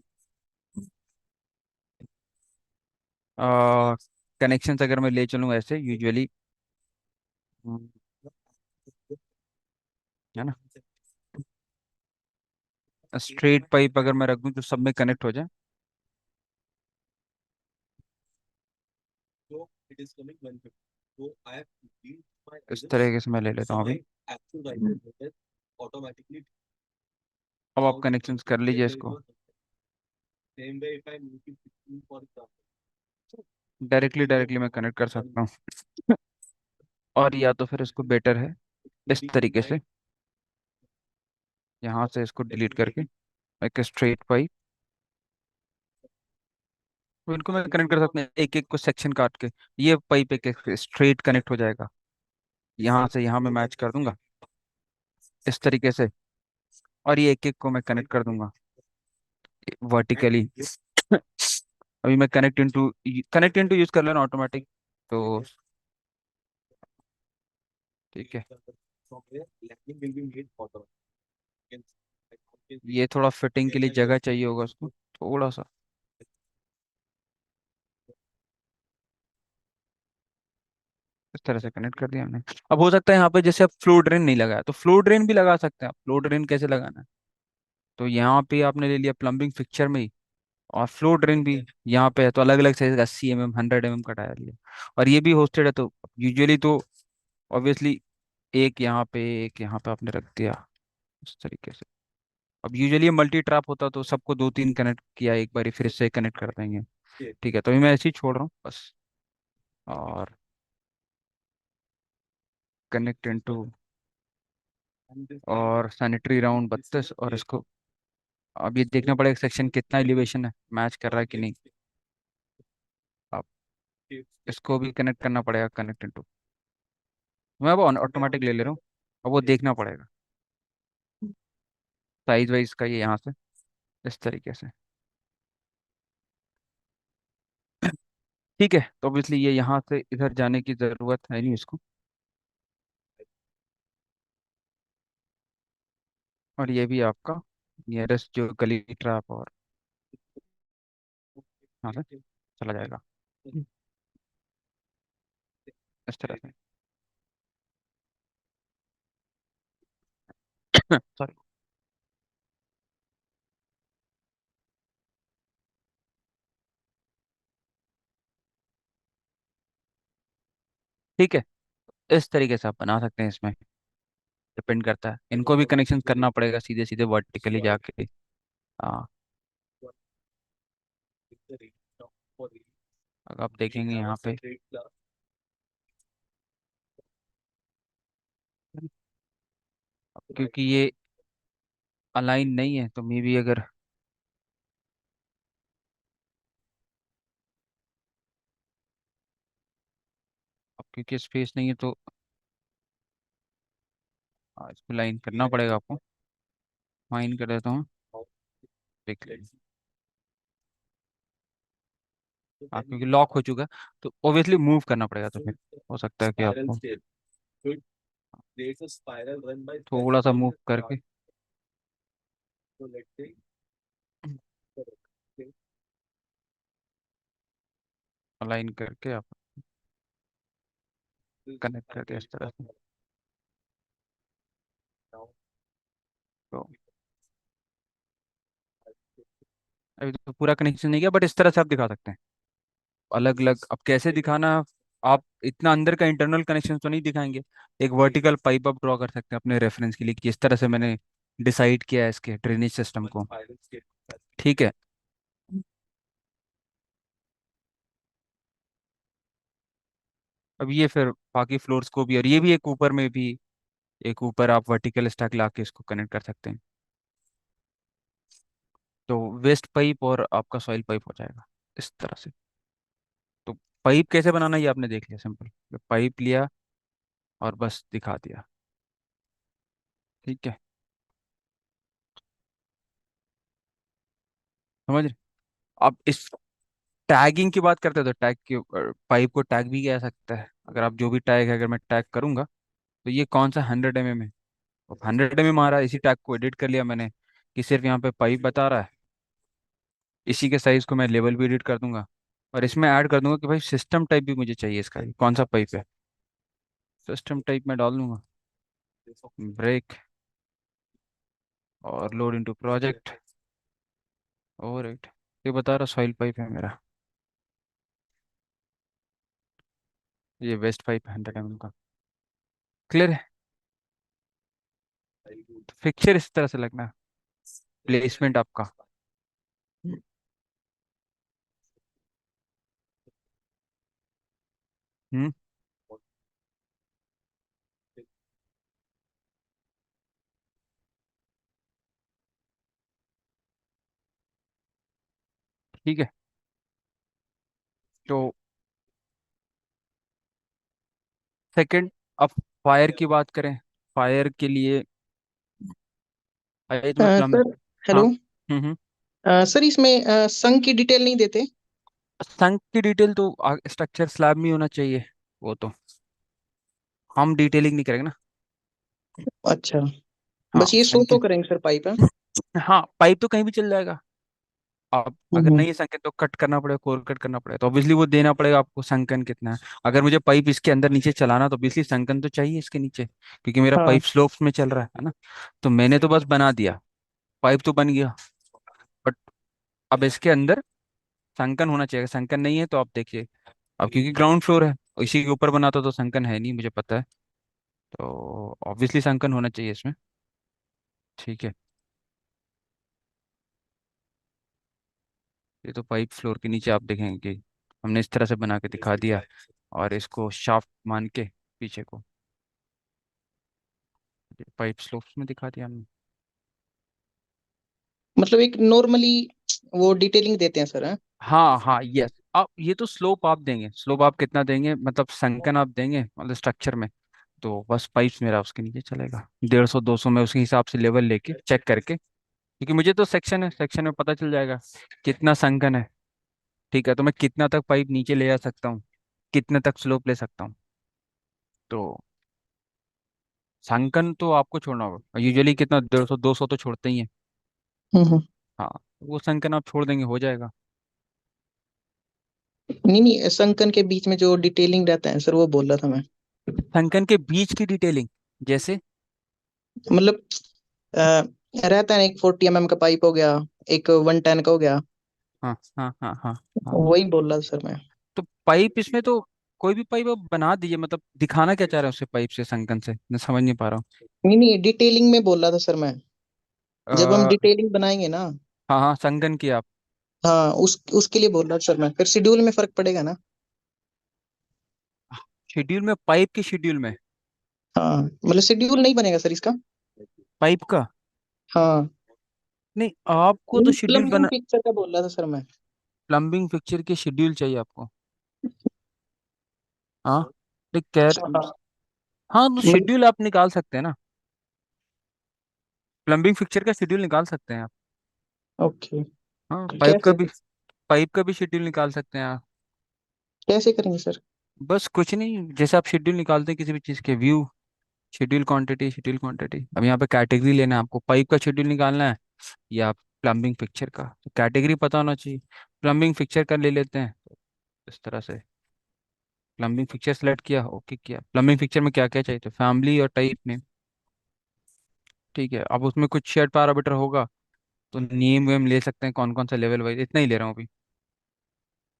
कनेक्शन अगर मैं ले चलूँ ऐसे यूजुअली, है ना, स्ट्रेट पाइप अगर मैं रख दूं तो सब में कनेक्ट हो जाए, इस तरीके से मैं ले लेता हूँ अभी। अब आप कनेक्शन कर लीजिए इसको। डायरेक्टली डायरेक्टली मैं कनेक्ट कर सकता हूँ। और या तो फिर इसको बेटर है इस तरीके से, यहाँ से इसको डिलीट करके एक स्ट्रेट पाइप, तो इनको मैं कनेक्ट कर सकता हूँ एक एक को सेक्शन काट के। ये पाइप एक एक स्ट्रेट कनेक्ट हो जाएगा, यहाँ से यहाँ मैं मैच कर दूंगा इस तरीके से। और ये एक एक को मैं कनेक्ट कर दूंगा वर्टिकली। अभी मैं कनेक्ट इनटू यूज कर लेना ऑटोमेटिक, तो ठीक है। ये थोड़ा फिटिंग के लिए जगह चाहिए होगा उसको थोड़ा सा, इस तरह से कनेक्ट कर दिया हमने। अब हो सकता है यहाँ पे जैसे अब फ्लो ड्रेन नहीं लगाया तो फ्लो ड्रेन भी लगा सकते हैं आप। फ्लो ड्रेन कैसे लगाना है, तो यहाँ पे आपने ले लिया प्लम्बिंग फिक्चर में ही, और फ्लो ड्रेन भी यहाँ पे है, तो अलग अलग साइज का 80 mm 100 mm का टायर लिया। और ये भी होस्टेड है, तो यूजुअली तो ऑब्वियसली एक यहाँ पे एक यहाँ पे आपने रख दिया इस तरीके से। अब यूजुअली मल्टी ट्रैप होता तो सबको दो तीन कनेक्ट किया एक बार फिर से कनेक्ट कर देंगे। ठीक है, तो अभी मैं ऐसे ही छोड़ रहा हूँ बस। और कनेक्ट इनटू, और सैनिटरी राउंड 32, और इसको अब ये देखना पड़ेगा सेक्शन कितना एलिवेशन है, मैच कर रहा है कि नहीं। अब इसको भी कनेक्ट करना पड़ेगा कनेक्ट इनटू, मैं वो ऑटोमेटिक ले ले रहा हूँ। अब वो देखना पड़ेगा साइज वाइज का, ये यहाँ से इस तरीके से। ठीक है, तो ऑब्वियसली ये यहाँ से इधर जाने की ज़रूरत है नहीं इसको। और ये भी आपका नियरेस्ट जो गली ट्रैप, और यहाँ से चला जाएगा इस तरह से। सॉरी। ठीक है, इस तरीके से आप बना सकते हैं। इसमें डिपेंड करता है, इनको भी कनेक्शन करना पड़ेगा सीधे सीधे वर्टिकली जाके। हाँ, अगर आप देखेंगे यहाँ पे, क्योंकि ये अलाइन नहीं है तो मे बी अगर, अब क्योंकि स्पेस नहीं है तो इसको लाइन करना पड़ेगा आपको। लाइन कर देता हूँ, देख लीजिए। हाँ, क्योंकि लॉक हो चुका है तो ऑब्वियसली मूव करना पड़ेगा, तो फिर हो सकता है कि आपको थोड़ा सा मूव करके अलाइन करके आप कनेक्ट करके इस तरह से। तो अभी तो पूरा कनेक्शन नहीं गया, बट इस तरह से आप दिखा सकते हैं अलग अलग। अब कैसे दिखाना, आप इतना अंदर का इंटरनल कनेक्शन तो नहीं दिखाएंगे। एक वर्टिकल पाइप आप ड्रॉ कर सकते हैं अपने रेफरेंस के लिए कि इस तरह से मैंने डिसाइड किया है इसके ड्रेनेज सिस्टम को। ठीक है। अब ये फिर बाकी फ्लोर्स को भी, और ये भी एक ऊपर में भी, एक ऊपर आप वर्टिकल स्टैक ला के इसको कनेक्ट कर सकते हैं। तो वेस्ट पाइप और आपका सॉइल पाइप हो जाएगा इस तरह से। तो पाइप कैसे बनाना ये आपने देख लिया, सिंपल पाइप लिया और बस दिखा दिया। ठीक है, समझ रहे। अब इस टैगिंग की बात करते हैं तो टैग के पाइप को टैग भी किया जा सकता है। अगर आप जो भी टैग है, अगर मैं टैग करूंगा तो ये कौन सा 100 mm है, 100 mm आ रहा है, इसी टैग को एडिट कर लिया मैंने कि सिर्फ यहाँ पे पाइप बता रहा है। इसी के साइज को मैं लेवल भी एडिट कर दूंगा, और इसमें ऐड कर दूंगा कि भाई सिस्टम टाइप भी मुझे चाहिए इसका, कौन सा पाइप है। सिस्टम टाइप में डाल दूंगा ब्रेक, और लोड इनटू प्रोजेक्ट, और इट, ये बता रहा सॉइल पाइप है मेरा। ये वेस्ट पाइप 100 mm का। क्लियर है। फिक्चर इस तरह से लगना, प्लेसमेंट आपका हम्म। ठीक है। तो सेकंड, अब फायर की बात करें। फायर के लिए आइए तुम्हें प्लम। सर, हाँ। हेलो। हम्म। सर, इसमें संघ की डिटेल नहीं देते? संक की डिटेल तो स्ट्रक्चर स्लैब में ही होना चाहिए। वो तो हम डिटेलिंग नहीं करेंगे ना। अच्छा। हाँ बस ये शो संक। तो करेंगे सर, पाइप है। हाँ पाइप तो कहीं भी चल जाएगा। आप अगर हम्म। नहीं है संकेत तो कट करना पड़ेगा, कोर कट करना पड़ेगा, तो ऑब्वियसली वो देना पड़ेगा आपको संकन कितना है। अगर मुझे पाइप इसके अंदर नीचे चलाना तो ऑब्वियसली संकन तो चाहिए इसके नीचे, क्योंकि मेरा हाँ। पाइप स्लोप्स में चल रहा है ना। तो मैंने तो बस बना दिया, पाइप तो बन गया। बट अब इसके अंदर संकन होना चाहिए। संकन नहीं है तो आप देखिए, अब क्योंकि ग्राउंड फ्लोर है, इसी के ऊपर बनाता तो संकन है नहीं, मुझे पता है। तो ऑब्वियसली संकन होना चाहिए इसमें। ठीक है। ये तो पाइप फ्लोर के नीचे आप देखेंगे कि हमने इस तरह से बना के दिखा दिया, और इसको शाफ्ट मान के पीछे को पाइप स्लोप्स में दिखा दिया हमने। मतलब एक नॉर्मली वो डिटेलिंग देते हैं सर, हैं? हाँ हाँ यस। आप ये तो स्लोप आप देंगे, स्लोप आप कितना देंगे, मतलब संकन आप देंगे मतलब स्ट्रक्चर में। तो बस पाइप्स मेरा उसके नीचे चलेगा 150 200 में, उसके हिसाब से लेवल लेके चेक करके, क्योंकि मुझे तो सेक्शन है, सेक्शन में पता चल जाएगा कितना संकन है। ठीक है, तो मैं कितना तक पाइप नीचे ले जा सकता हूँ, कितने तक स्लोप ले सकता हूँ। तो सांकन तो आपको छोड़ना होगा, यूजुअली कितना 150 200 तो छोड़ते ही हैं। हम्म। हाँ, वो संकन आप छोड़ देंगे हो जाएगा। नहीं नहीं, संकन के बीच में जो डिटेलिंग रहता है सर, वो बोल रहा था मैं। संकन के बीच की डिटेलिंग जैसे। मतलब अ, रहता है ना, एक 40 mm का पाइप हो गया, एक 110 का हो गया। हाँ हाँ हाँ हाँ हाँ। वही बोल रहा था सर मैं। तो पाइप इसमें तो कोई भी पाइप आप बना दीजिए, मतलब दिखाना क्या चाह रहे हैं उससे, पाइप से संकन से मैं समझ नहीं पा रहा नहीं नहीं, डिटेलिंग में बोल रहा था सर मैं। जब हम हूँ। डिटेलिंग बनाएंगे ना। हाँ हाँ संकन की आप। हाँ, उसके लिए बोल रहा था सर मैं, फिर शेड्यूल में फर्क पड़ेगा ना। शेड्यूल में, पाइप के शेड्यूल में। हाँ, मतलब शेड्यूल नहीं बनेगा सर इसका। पाइप का हाँ। नहीं, आपको तो शेड्यूल प्लम्बिंग बना। पिक्चर का बोल रहा था सर मैं। प्लम्बिंग फिक्चर के शेड्यूल चाहिए आपको। हाँ देख कैर। हाँ। हाँ तो मतलब शेड्यूल आप निकाल सकते हैं ना, प्लम्बिंग फिक्चर का शेड्यूल निकाल सकते हैं आप। ओके। हाँ कैसे? पाइप का भी शेड्यूल निकाल सकते हैं आप। कैसे करेंगे सर? बस कुछ नहीं, जैसे आप शेड्यूल निकालते हैं किसी भी चीज़ के, view, schedule quantity, schedule quantity. अब यहाँ पे कैटेगरी लेना है आपको, पाइप का शेड्यूल निकालना है या प्लम्बिंग फिक्चर का, तो कैटेगरी पता होना चाहिए। प्लम्बिंग फिक्चर का ले लेते हैं तो इस तरह से प्लम्बिंग फिक्चर सेलेक्ट किया, ओके किया। प्लम्बिंग फिक्चर में क्या क्या चाहिए, तो फैमिली और टाइप नेम। ठीक है, अब उसमें कुछ शेड पैरामीटर होगा, तो नेम वेम ले सकते हैं, कौन कौन सा लेवल वाइज, इतना ही ले रहा हूँ अभी।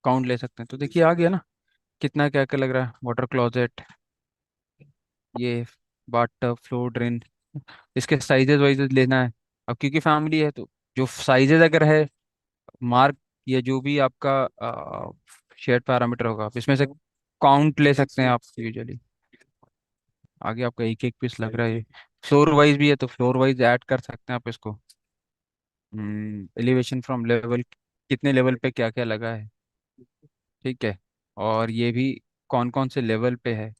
काउंट ले सकते हैं, तो देखिए आ गया ना कितना क्या क्या लग रहा है। वाटर क्लोजेट, ये बाथ फ्लोर ड्रेन, इसके साइजेस वाइजेस लेना है। अब क्योंकि फैमिली है तो जो साइजेस अगर है, मार्क, या जो भी आपका शेड पैरामीटर होगा, आप इसमें से काउंट ले सकते हैं आप यूजुअली। आगे आपका एक एक पीस लग रहा है, फ्लोर वाइज भी है तो फ्लोर वाइज ऐड कर सकते हैं आप इसको। एलिवेशन फ्रॉम लेवल, कितने लेवल पे क्या क्या लगा है। ठीक है, और ये भी कौन कौन से लेवल पे है।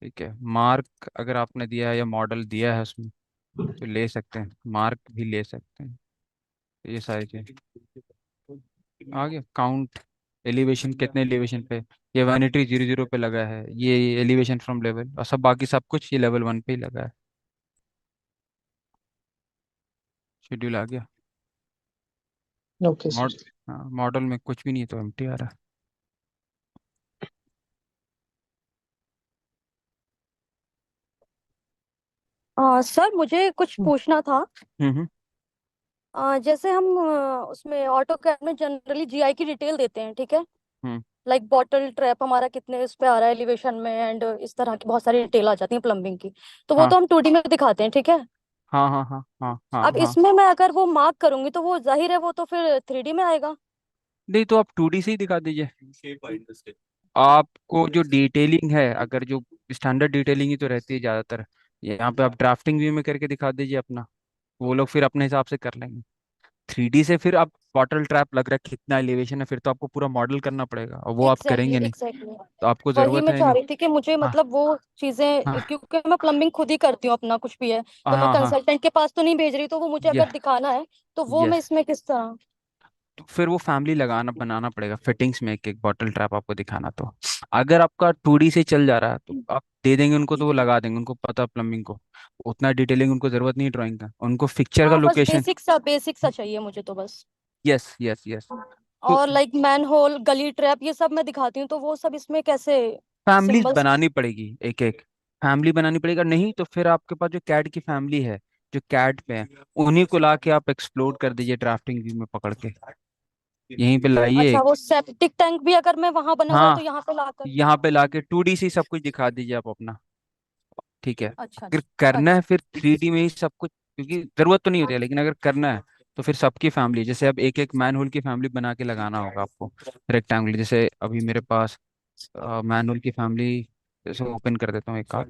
ठीक है, मार्क अगर आपने दिया है या मॉडल दिया है उसमें तो ले सकते हैं, मार्क भी ले सकते हैं। ये सारी चीज आ गया। काउंट, एलिवेशन कितने एलिवेशन पे, ये वैनिटी 00 पे लगा है, ये एलिवेशन फ्रॉम लेवल, और सब बाकी सब कुछ ये लेवल 1 पे ही लगा है। शेड्यूल आ गया। Okay mod sir. हाँ, मॉडल में कुछ भी नहीं है तो एम्प्टी आ रहा है। सर मुझे कुछ पूछना था। हम्म। जैसे हम उसमें ऑटो कैड में जनरली जीआई की डिटेल देते हैं, ठीक है। हम्म। लाइक बॉटल ट्रैप हमारा कितने उस पे आ रहा है एलिवेशन में, एंड इस तरह की बहुत सारी डिटेल आ जाती है प्लम्बिंग की। तो वो हाँ तो हम 2D में दिखाते हैं, ठीक है। हाँ हाँ हाँ हाँ हाँ अब हाँ। इसमें मैं अगर वो मार्क करूंगी तो वो जाहिर है वो तो फिर 3D में आएगा। नहीं तो आप 2D से ही दिखा दीजिए। आपको जो डिटेलिंग है, अगर जो स्टैंडर्ड डिटेलिंग ही तो रहती है ज़्यादातर, यहाँ पे आप ड्राफ्टिंग व्यू में करके दिखा दीजिए अपना, वो लोग फिर अपने हिसाब से कर लेंगे। 3D से फिर आप बॉटल ट्रैप लग रहा है कितना एलिवेशन है, फिर तो आपको पूरा मॉडल करना पड़ेगा और वो आप एग्जैक्टली करेंगे नहीं, एग्जैक्टली। तो आपको वही ज़रूरत मैं है चाह नहीं। रही थी कि मुझे हाँ मतलब वो चीजें, हाँ क्योंकि मैं प्लम्बिंग खुद ही करती हूँ अपना, कुछ भी है तो मैं हाँ हाँ। कंसल्टेंट के पास तो नहीं भेज रही, तो वो मुझे ये अगर दिखाना है तो वो मैं यस, इसमें किस तरह। तो फिर वो फैमिली लगाना बनाना पड़ेगा फिटिंग्स में, एक एक बॉटल ट्रैप आपको दिखाना। तो अगर आपका 2D से चल जा रहा है तो आप दे देंगे उनको, तो वो लगा देंगे, उनको पता प्लम्बिंग को, उतना डिटेलिंग उनको जरूरत नहीं ड्राइंग का, उनको फिक्चर का हाँ बस लोकेशन। बेसिक सा चाहिए मुझे तो बस। Yes yes yes. तो और लाइक मैन होल, गली ट्रैप, ये सब मैं दिखाती हूँ, तो वो सब इसमें कैसे फैमिलीज सिंबल्स। बनानी पड़ेगी, एक एक फैमिली बनानी पड़ेगा, नहीं तो फिर आपके पास जो कैड की फैमिली है, जो कैड पे है, उन्हीं को ला के आप एक्सप्लोर कर दीजिए ड्राफ्टिंग व्यू में पकड़ के, यहीं पे लाइए। अच्छा, वो सेप्टिक टैंक भी अगर मैं वहां बना हुआ है तो हाँ, यहाँ पे लाकर। यहाँ पे लाके 2D से ही सब कुछ दिखा दीजिए आप अपना। ठीक है। अच्छा अगर करना है अच्छा। फिर 3D में ही सब कुछ, क्योंकि जरूरत तो नहीं होती है, लेकिन अगर करना है तो फिर सबकी फैमिली, जैसे अब एक एक मैन होल की फैमिली बना के लगाना होगा आपको रेक्टेंगल, जैसे अभी मेरे पास मैन होल की फैमिली, जैसे ओपन कर देता हूँ एक कार,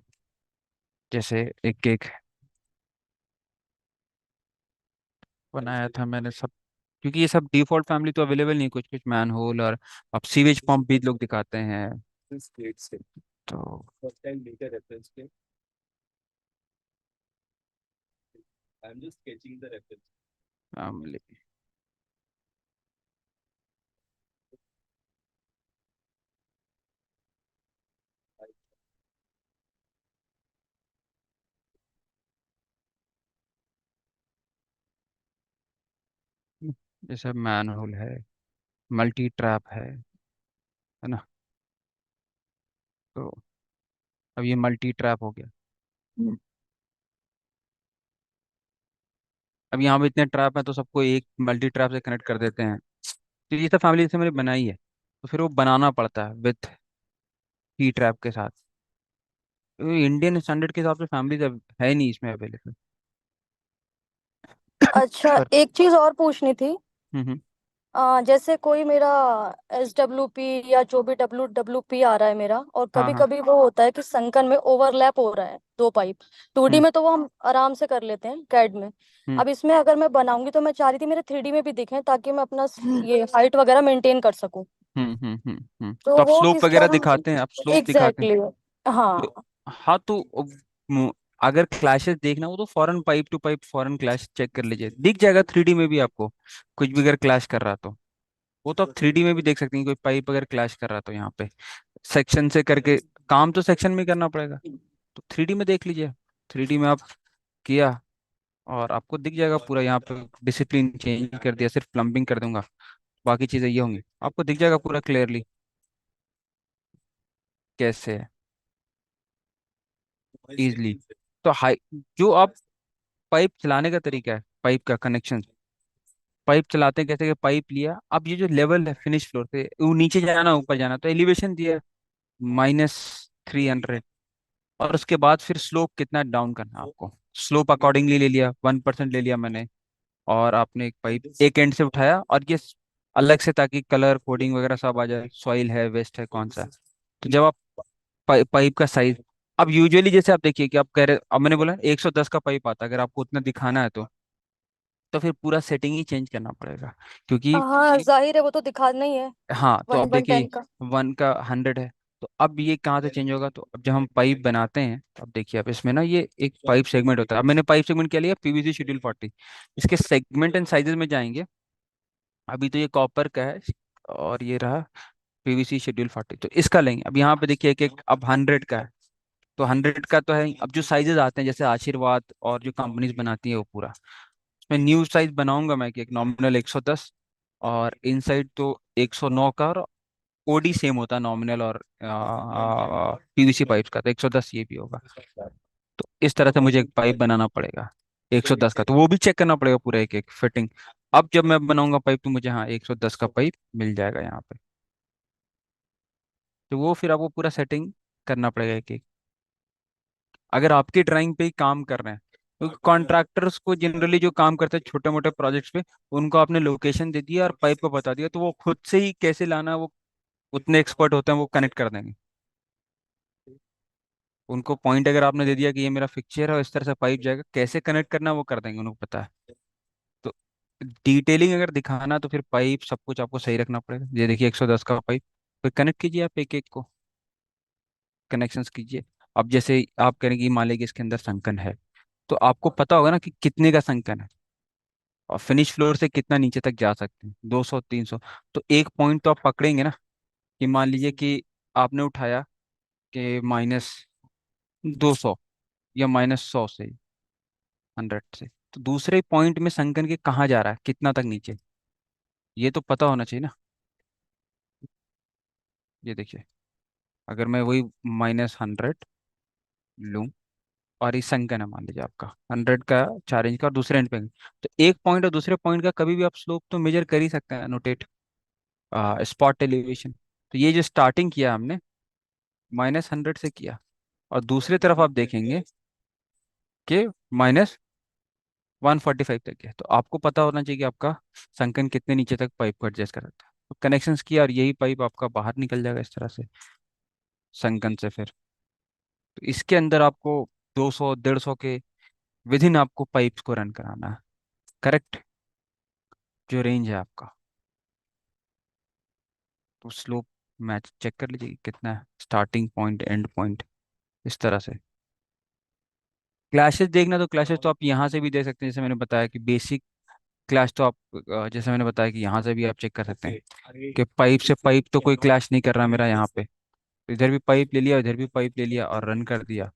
जैसे एक एक बनाया था मैंने सब, क्योंकि ये सब डिफॉल्ट फैमिली तो अवेलेबल नहीं, कुछ कुछ मैन होल और अब सीवेज पंप भी लोग दिखाते हैं। तो फैमिली, जैसे मैन होल है, मल्टी ट्रैप है ना। तो अब ये मल्टी ट्रैप हो गया। हम्म। अब यहाँ पे इतने ट्रैप हैं तो सबको एक मल्टी ट्रैप से कनेक्ट कर देते हैं, तो ये सब फैमिली जैसे मैंने बनाई है, तो फिर वो बनाना पड़ता है विथ ही ट्रैप के साथ। इंडियन स्टैंडर्ड के हिसाब से फैमिली है नहीं इसमें अवेलेबल। अच्छा, पर एक चीज और पूछनी थी। हम्म। जैसे कोई मेरा SWP या जो भी WWP आ रहा है मेरा, और हाँ कभी हाँ। कभी वो होता है कि संकन में ओवरलैप हो रहा है दो पाइप। 2D हम्म में तो वो हम आराम से कर लेते हैं कैड में। हम्म अब इसमें अगर मैं बनाऊंगी तो मैं चाह रही थी मेरे 3D में भी दिखें, ताकि मैं अपना ये हाइट वगैरह मेंटेन कर सकूं। तो तो आप वो स्लोप किस वगैरह दिखाते हैं, आप तरह। स्लोप दिखाते हैं। एग्जैक्टली तो हाँ। हाँ, तो मु- अगर क्लैशेस देखना हो तो foreign pipe to pipe foreign clash check कर लीजिए, दिख जाएगा 3D में भी आपको, कुछ भी अगर क्लैश कर रहा तो वो तो आप 3D में भी देख सकते हैं, कोई पाइप अगर क्लैश कर रहा तो यहाँ पे सेक्शन से करके, काम तो सेक्शन में ही करना पड़ेगा, तो 3D में देख लीजिए। 3D में आप किया और आपको दिख जाएगा पूरा, यहाँ पे डिसिप्लिन चेंज कर दिया, सिर्फ प्लम्बिंग कर दूंगा, बाकी चीजें ये होंगी, आपको दिख जाएगा पूरा क्लियरली कैसे है, इजली। तो हाई, जो आप पाइप चलाने का तरीका है, पाइप का कनेक्शन, पाइप चलाते हैं कैसे, कि पाइप लिया, अब ये जो लेवल है फिनिश फ्लोर से वो नीचे जाना ऊपर जाना, तो एलिवेशन दिया -300, और उसके बाद फिर स्लोप कितना डाउन करना है आपको, स्लोप अकॉर्डिंगली ले लिया, 1% ले लिया मैंने, और आपने एक पाइप एक एंड से उठाया, और ये अलग से, ताकि कलर कोडिंग वगैरह सब आ जाए, सॉइल है वेस्ट है कौन सा है। तो जब आप पाइप का साइज, अब यूजुअली जैसे आप देखिए कि आप कह रहे, अब मैंने बोला 110 का पाइप आता है, अगर आपको उतना दिखाना है तो फिर पूरा सेटिंग ही चेंज करना पड़ेगा, क्योंकि हाँ जाहिर है, वो तो दिखाना ही है। हाँ, तो वन अब वन देखिए टेन का। 1 का 100 है, तो अब ये कहाँ से चेंज होगा, तो अब जब हम पाइप बनाते हैं तो अब देखिए, अब इसमें ना ये एक पाइप सेगमेंट होता है, अब मैंने पाइप सेगमेंट क्या लिया, PVC शेड्यूल 40, इसके सेगमेंट एंड साइजेस में जाएंगे। अभी तो ये कॉपर का है, और ये रहा PVC शेड्यूल 40, तो इसका लेंगे। अब यहाँ पे देखिए एक एक, अब 100 का है, तो 100 का तो है, अब जो साइजेस आते हैं जैसे आशीर्वाद और जो कंपनीज बनाती है वो पूरा, उसमें न्यू साइज बनाऊंगा मैं कि एक नॉमिनल 110, और इनसाइड तो 109 का, और OD सेम होता है नॉमिनल और PVC पाइप्स का, तो 110 ये भी होगा। तो इस तरह से मुझे एक पाइप बनाना पड़ेगा 110 का, तो वो भी चेक करना पड़ेगा पूरा एक एक फिटिंग। अब जब मैं बनाऊंगा पाइप तो मुझे हाँ 110 का पाइप मिल जाएगा यहाँ पे, तो वो फिर आपको पूरा सेटिंग करना पड़ेगा एक एक, अगर आपकी ड्राइंग पे ही काम कर रहे हैं, क्योंकि कॉन्ट्रैक्टर्स को जनरली जो काम करते हैं छोटे मोटे प्रोजेक्ट्स पे, उनको आपने लोकेशन दे दिया और पाइप को बता दिया, तो वो खुद से ही कैसे लाना है वो उतने एक्सपर्ट होते हैं, वो कनेक्ट कर देंगे। उनको पॉइंट अगर आपने दे दिया कि ये मेरा फिक्चर है और इस तरह से पाइप जाएगा, कैसे कनेक्ट करना है वो कर देंगे, उनको पता है। तो डिटेलिंग अगर दिखाना तो फिर पाइप सब कुछ आपको सही रखना पड़ेगा। ये देखिए 110 का पाइप, फिर कनेक्ट कीजिए आप एक एक को, कनेक्शंस कीजिए। अब जैसे आप करेंगे, मान लीजिए इसके अंदर संकन है, तो आपको पता होगा ना कि कितने का संकन है और फिनिश फ्लोर से कितना नीचे तक जा सकते हैं, 200 300। तो एक पॉइंट तो आप पकड़ेंगे ना, कि मान लीजिए कि आपने उठाया कि -200 या -100 से, 100 से, तो दूसरे पॉइंट में संकन के कहाँ जा रहा है, कितना तक नीचे, ये तो पता होना चाहिए ना। ये देखिए, अगर मैं वही -100 लूँ, और इस संकन है मान लीजिए आपका 100 का 4 इंच का, और दूसरे एंड पे, तो एक पॉइंट और दूसरे पॉइंट का कभी भी आप स्लोप तो मेजर कर ही सकते हैं, नोटेट स्पॉट एलिवेशन। तो ये जो स्टार्टिंग किया हमने, -100 से किया, और दूसरी तरफ आप देखेंगे कि -145 तक गया, तो आपको पता होना चाहिए कि आपका संकन कितने नीचे तक पाइप को एडजस्ट कर सकता है। तो कनेक्शंस किया, और यही पाइप आपका बाहर निकल जाएगा इस तरह से संकन से। फिर तो इसके अंदर आपको 200 150 के विद इन आपको पाइप्स को रन कराना है, करेक्ट, जो रेंज है आपका। तो स्लोप मैच चेक कर लीजिए कि कितना है, स्टार्टिंग पॉइंट एंड पॉइंट, इस तरह से। क्लैशेस देखना, तो क्लैशेस तो आप यहाँ से भी देख सकते हैं, जैसे मैंने बताया कि बेसिक क्लैश तो आप जैसे मैंने बताया कि यहाँ से भी आप चेक कर सकते हैं कि पाइप से पाइप तो कोई क्लैश नहीं कर रहा मेरा यहाँ पे। तो इधर भी पाइप ले लिया, इधर भी पाइप ले लिया और रन कर दिया,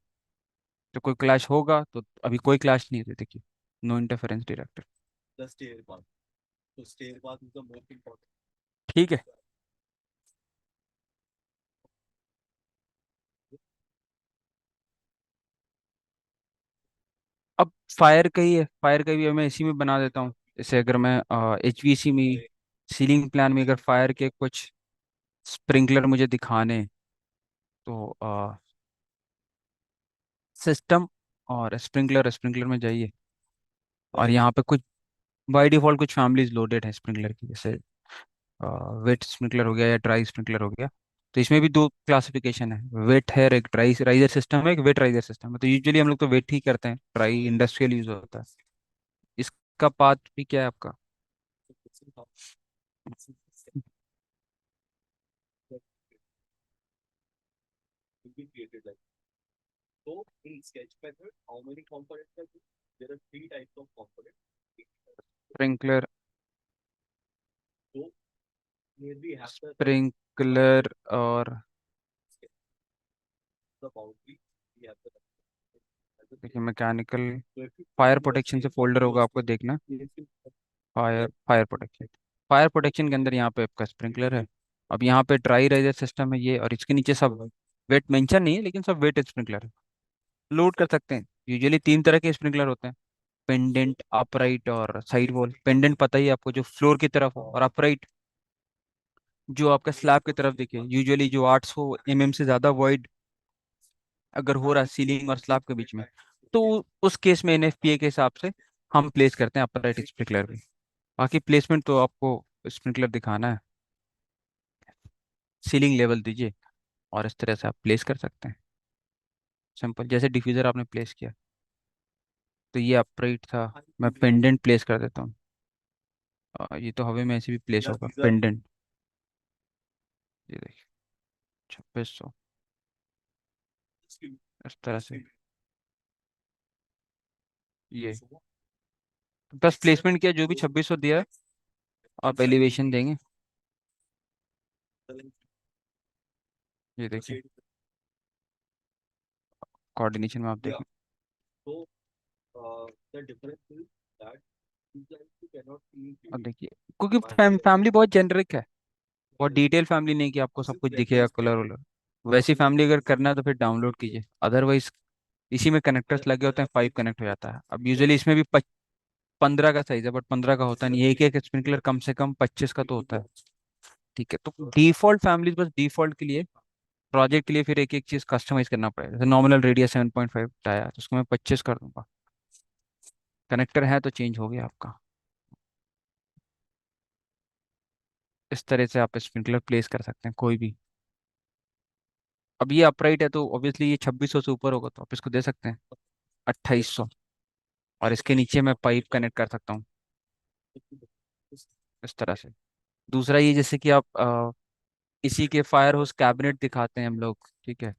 तो कोई क्लैश होगा, तो अभी कोई क्लैश नहीं है, देखिए, नो इंटरफेरेंस डिटेक्टेड। ठीक है। अब फायर का ही है, फायर का भी मैं इसी में बना देता हूँ। जैसे अगर मैं HVAC में, सीलिंग प्लान में अगर फायर के कुछ स्प्रिंकलर मुझे दिखाने, तो सिस्टम और स्प्रिंकलर, स्प्रिंकलर में जाइए, और यहाँ पे कुछ बाय डिफॉल्ट कुछ फैमिलीज लोडेड है स्प्रिंकलर की, जैसे वेट स्प्रिंकलर हो गया या ड्राई स्प्रिंकलर हो गया। तो इसमें भी दो क्लासिफिकेशन है, वेट है, एक ड्राई राइजर सिस्टम है, एक वेट राइजर सिस्टम है। तो यूजुअली हम लोग तो वेट ही करते हैं, ड्राई इंडस्ट्रियल यूज होता है। इसका पाथ भी क्या है आपका? स्प्रिंकलर, स्प्रिंकलर और देखिए मैकेनिकल, फायर प्रोटेक्शन से फोल्डर होगा आपको देखना, fire fire protection, fire protection के अंदर यहाँ पे आपका स्प्रिंकलर है। अब यहाँ पे ड्राई रेजर सिस्टम है ये, और इसके नीचे सब वेट मेंशन नहीं है, लेकिन सब वेट स्प्रिंकलर है, लोड कर सकते हैं। यूजुअली 3 तरह के स्प्रिंकलर होते हैं, पेंडेंट, अपराइट और साइड वॉल। पेंडेंट पता ही है आपको, जो फ्लोर की तरफ हो, और अपराइट जो आपका स्लैब की तरफ दिखे, यूजुअली जो 800 mm से ज्यादा वॉइड अगर हो रहा है सीलिंग और स्लैब के बीच में, तो उस केस में NFPA के हिसाब से हम प्लेस करते हैं अपराइट स्प्रिंकलर भी। बाकी प्लेसमेंट तो आपको स्प्रिंकलर दिखाना है, सीलिंग लेवल दीजिए, और इस तरह से आप प्लेस कर सकते हैं। सिंपल, जैसे डिफ्यूजर आपने प्लेस किया, तो ये अपराइट था, मैं पेंडेंट प्लेस कर देता हूँ। ये तो हवा में ऐसे भी प्लेस होगा पेंडेंट। ये देखिए 2600, इस तरह से। ये बस प्लेसमेंट किया, जो भी 2600 दिया है, आप एलिवेशन देंगे। ये देखिए कोऑर्डिनेशन में आप देखें, अब देखिए, क्योंकि फैमिली बहुत जेनरिक है, बहुत डिटेल फैमिली नहीं कि आपको सब कुछ दिखेगा कलर वलर। वैसी फैमिली अगर करना है तो फिर डाउनलोड कीजिए, अदरवाइज इसी में कनेक्टर्स लगे होते हैं, 5 कनेक्ट हो जाता है। अब यूजुअली इसमें भी 15 का साइज है, बट 15 का होता नहीं, एक एक स्प्रिंकलर कम से कम 25 का तो होता है। ठीक है, तो डिफॉल्ट फैमिली, बस डिफॉल्ट के लिए, प्रोजेक्ट के लिए फिर एक एक चीज कस्टमाइज करना पड़ेगा। जैसे नॉमिनल रेडियस 7.5 आया, तो उसको मैं 25 कर दूंगा, कनेक्टर है तो चेंज हो गया आपका। इस तरह से आप स्प्रिंकलर प्लेस कर सकते हैं कोई भी। अब ये अपराइट है तो ऑब्वियसली ये 2600 से ऊपर होगा तो आप इसको दे सकते हैं 2800। और इसके नीचे मैं पाइप कनेक्ट कर सकता हूँ इस तरह से। दूसरा ये जैसे कि आप इसी के फायर हाउस कैबिनेट दिखाते हैं हम लोग, ठीक है।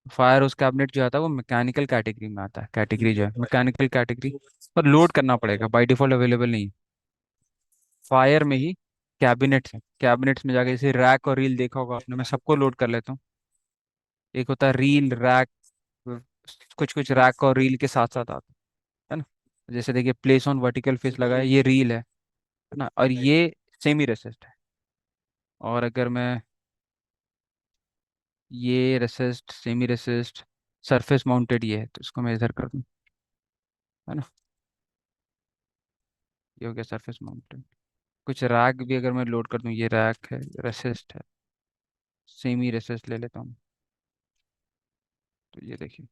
फायर हाउस कैबिनेट जो आता है वो मैकेनिकल कैटेगरी में आता है, कैटेगरी जो है मैकेनिकल कैटेगरी, पर लोड करना पड़ेगा, बाय डिफॉल्ट अवेलेबल नहीं है। फायर में ही कैबिनेट्स है, कैबिनेट्स में जाके जैसे रैक और रील देखा होगा आपने, मैं सबको लोड कर लेता हूँ। एक होता है रील रैक, कुछ कुछ रैक और रील के साथ साथ आता है ना। जैसे देखिए प्लेस ऑन वर्टिकल फेस लगा है, ये रील है ना, और ये सेमी रेसिस्ट है। और अगर मैं ये resist semi resist surface mounted ये है तो इसको मैं इधर कर दूँ, है ना। ये हो गया सरफेस माउंटेड। कुछ रैक भी अगर मैं लोड कर दूँ, ये रैक है, रेसिस्ट है, सेमी रेसिस्ट ले लेता हूँ। तो ये देखिए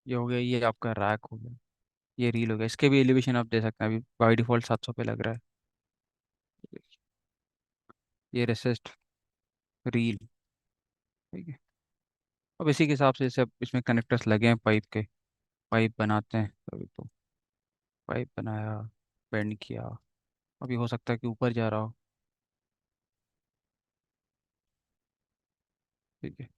ये हो गया, ये आपका रैक हो गया, ये रील हो गया। इसके भी एलिवेशन आप दे सकते हैं, अभी बाई डिफॉल्ट 700 पे लग रहा है। ये रेसिस्ट रील, ठीक है। अब इसी के हिसाब से जैसे अब इसमें कनेक्टर्स लगे हैं पाइप के, पाइप बनाते हैं अभी तो। पाइप बनाया, बेंड किया, अभी हो सकता है कि ऊपर जा रहा हो, ठीक है।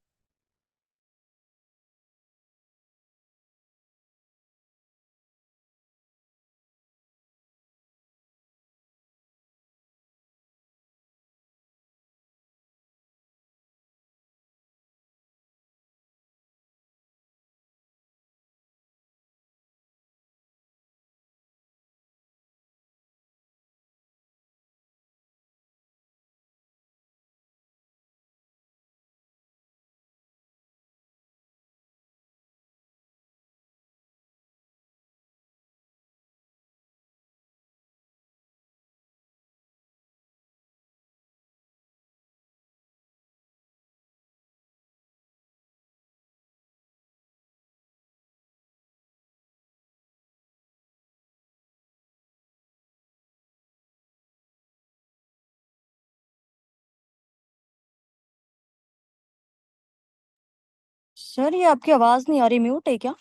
सर ये आपकी आवाज नहीं आ रही, म्यूट है क्या?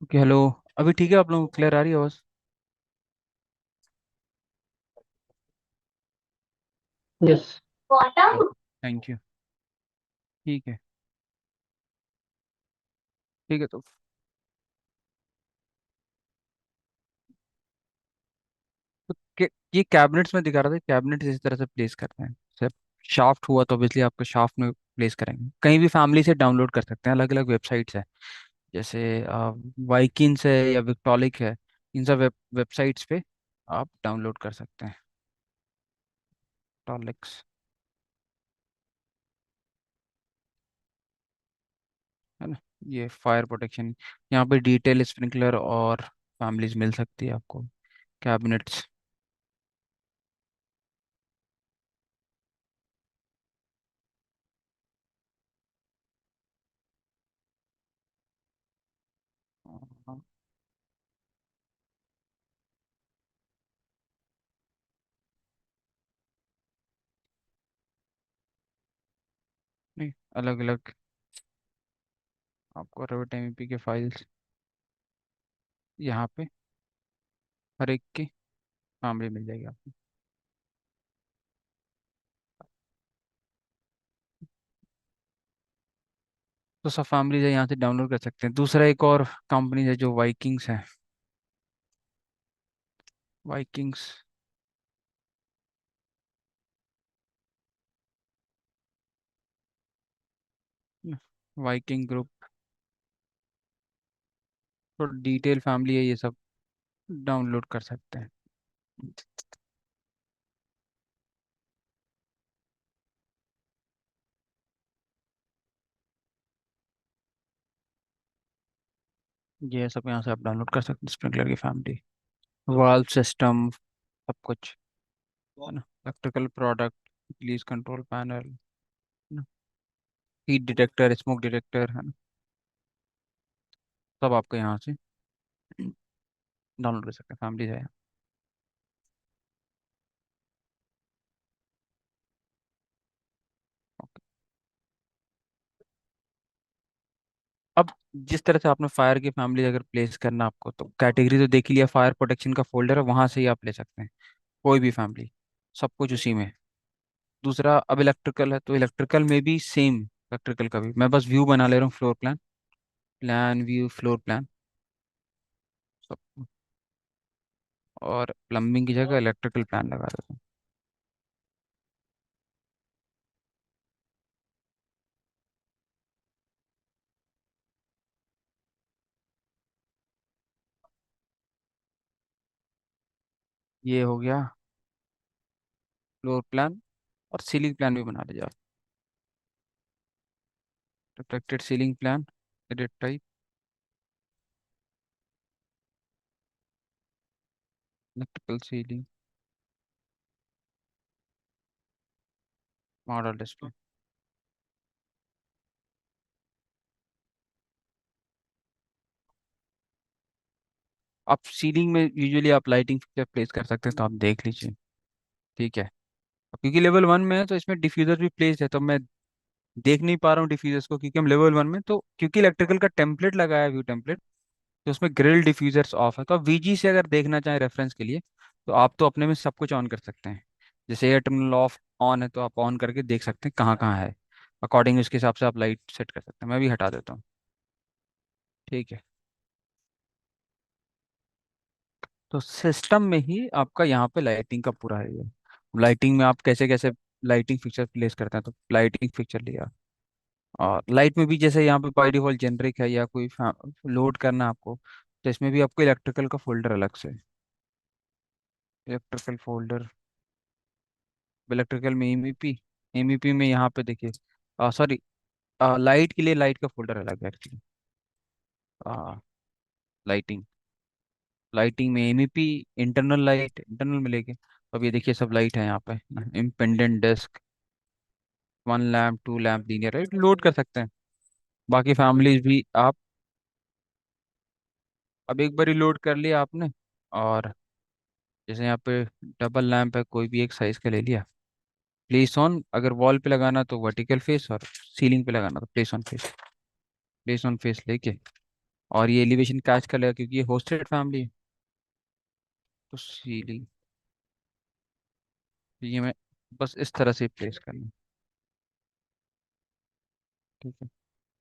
ओके हेलो, अभी ठीक है, आप लोग क्लियर आ रही है आवाज़? यस। Thank you. ठीक है। ठीक है। तो ये कैबिनेट्स में दिखा रहा था, कैबिनेट्स इस तरह से प्लेस करते हैं। जैसे शाफ्ट हुआ तो ऑब्वियसली आपको शाफ्ट में प्लेस करेंगे, कहीं भी फैमिली से डाउनलोड कर सकते हैं, अलग अलग वेबसाइट्स है। जैसे वाइकिन्स है या विक्टोलिक है, इन सब वेबसाइट्स पे आप डाउनलोड कर सकते हैं। टॉलिक्स, है ना, ये फायर प्रोटेक्शन, यहाँ पे डिटेल स्प्रिंकलर और फैमिलीज मिल सकती है आपको, कैबिनेट्स। नहीं, अलग अलग आपको रेविट एमईपी के फाइल्स यहाँ पे हर एक की फैमिली मिल जाएगी आपको। तो सब फैमिलीज है यहाँ से डाउनलोड कर सकते हैं। दूसरा एक और कंपनी है जो वाइकिंग्स है। वाइकिंग्स, वाइकिंग ग्रुप, तो डिटेल फैमिली है, ये सब डाउनलोड कर सकते हैं। ये सब यहाँ से आप डाउनलोड कर सकते हैं, स्प्रिंकलर की फैमिली, वाल्व सिस्टम, सब कुछ, है ना, electrical product, release control panel, heat detector, smoke detector, है ना, सब आपको यहाँ से डाउनलोड कर सकते हैं, फैमिली है। अब जिस तरह से आपने फायर की फैमिली अगर प्लेस करना आपको, तो कैटेगरी तो देख ही लिया, फायर प्रोटेक्शन का फोल्डर है, वहां से ही आप ले सकते हैं कोई भी फैमिली, सब कुछ उसी में है। दूसरा, अब इलेक्ट्रिकल है तो इलेक्ट्रिकल में भी सेम, इलेक्ट्रिकल का भी मैं बस व्यू बना ले रहा हूँ, floor plan, plan view floor plan सब, और प्लम्बिंग की जगह इलेक्ट्रिकल प्लान लगा देता हूँ। ये हो गया फ्लोर प्लान, और सीलिंग प्लान भी बना लीजिए आप। Protected ceiling plan, edit type, electrical ceiling, model display. आप सीलिंग में यूजुअली आप लाइटिंग फिक्सर प्लेस कर सकते हैं, तो आप देख लीजिए। ठीक है, क्योंकि लेवल वन में है तो इसमें डिफ्यूजर भी प्लेस है, तो मैं देख नहीं पा रहा हूँ डिफ्यूजर्स को, क्योंकि हम लेवल वन में, तो क्योंकि इलेक्ट्रिकल का टेम्पलेट लगाया है, व्यू टेम्पलेट, तो उसमें ग्रिल डिफ्यूजर्स ऑफ है। तो आप वीजी से अगर देखना चाहें रेफरेंस के लिए, तो आप तो अपने में सब कुछ ऑन कर सकते हैं। जैसे एयर टर्मिनल ऑफ ऑन है, तो आप ऑन करके देख सकते हैं कहाँ कहाँ है, अकॉर्डिंग उसके हिसाब से आप लाइट सेट कर सकते हैं। मैं भी हटा देता हूँ। ठीक है, तो सिस्टम में ही आपका यहाँ पे लाइटिंग का पूरा है ये। लाइटिंग में आप कैसे कैसे लाइटिंग फिक्सर प्लेस करते हैं, तो लाइटिंग फिक्सर लिया, और लाइट में भी जैसे यहाँ पे बाई डिफॉल्ट जेनरिक है, या कोई लोड करना है आपको, तो इसमें भी आपको इलेक्ट्रिकल का फोल्डर अलग से, इलेक्ट्रिकल फोल्डर, इलेक्ट्रिकल में एमईपी, एमईपी में यहाँ पे देखिए, सॉरी, लाइट के लिए लाइट का फोल्डर अलग है एक्चुअली। लाइटिंग, लाइटिंग में एमईपी, इंटरनल लाइट, इंटरनल में लेके, अब ये देखिए सब लाइट है यहाँ पे, independent desk, one lamp, two lamp, linear light load कर सकते हैं। बाकी फैमिलीज भी आप, अब एक बार लोड कर लिया आपने, और जैसे यहाँ पे डबल लैंप है, कोई भी एक साइज का ले लिया, प्लेस ऑन, अगर वॉल पे लगाना तो वर्टिकल फेस, और सीलिंग पे लगाना तो place on face, place on face लेके, और ये एलिवेशन कैच कर लेगा क्योंकि ये होस्टेड फैमिली है, तो सीलिंग, ये मैं बस इस तरह से प्लेस करना। ठीक है,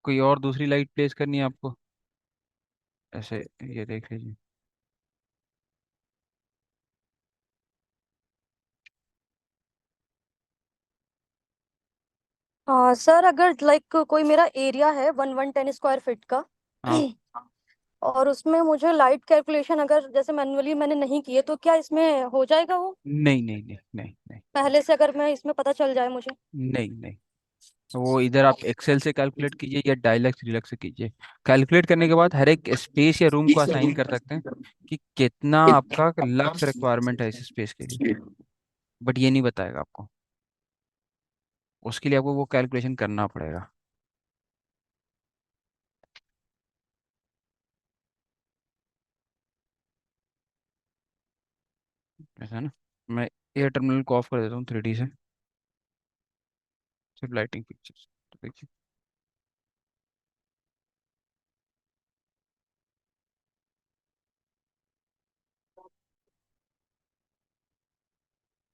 कोई और दूसरी लाइट प्लेस करनी है आपको? ऐसे ये देख लीजिए। सर अगर लाइक कोई मेरा एरिया है 110 स्क्वायर फीट का हाँ। और उसमें मुझे लाइट कैलकुलेशन अगर जैसे मैन्युअली मैंने नहीं किए तो क्या इसमें हो जाएगा वो, नहीं नहीं नहीं नहीं नहीं पहले से अगर मैं इसमें पता चल जाए मुझे? नहीं नहीं। वो इधर आप एक्सेल से कैलकुलेट कीजिए या डायलक्स रिलक्स से कीजिए। कैलकुलेट करने के बाद हर एक स्पेस या रूम को असाइन कर सकते हैं कि कितना आपका लक्स रिक्वायरमेंट है इस स्पेस के लिए। बट ये नहीं बताएगा आपको, उसके लिए आपको वो कैलकुलेशन करना पड़ेगा। ऐसा ना, मैं एयर टर्मिनल को ऑफ कर देता हूँ 3D से, सिर्फ लाइटिंग पिक्चर्स। तो देखिए,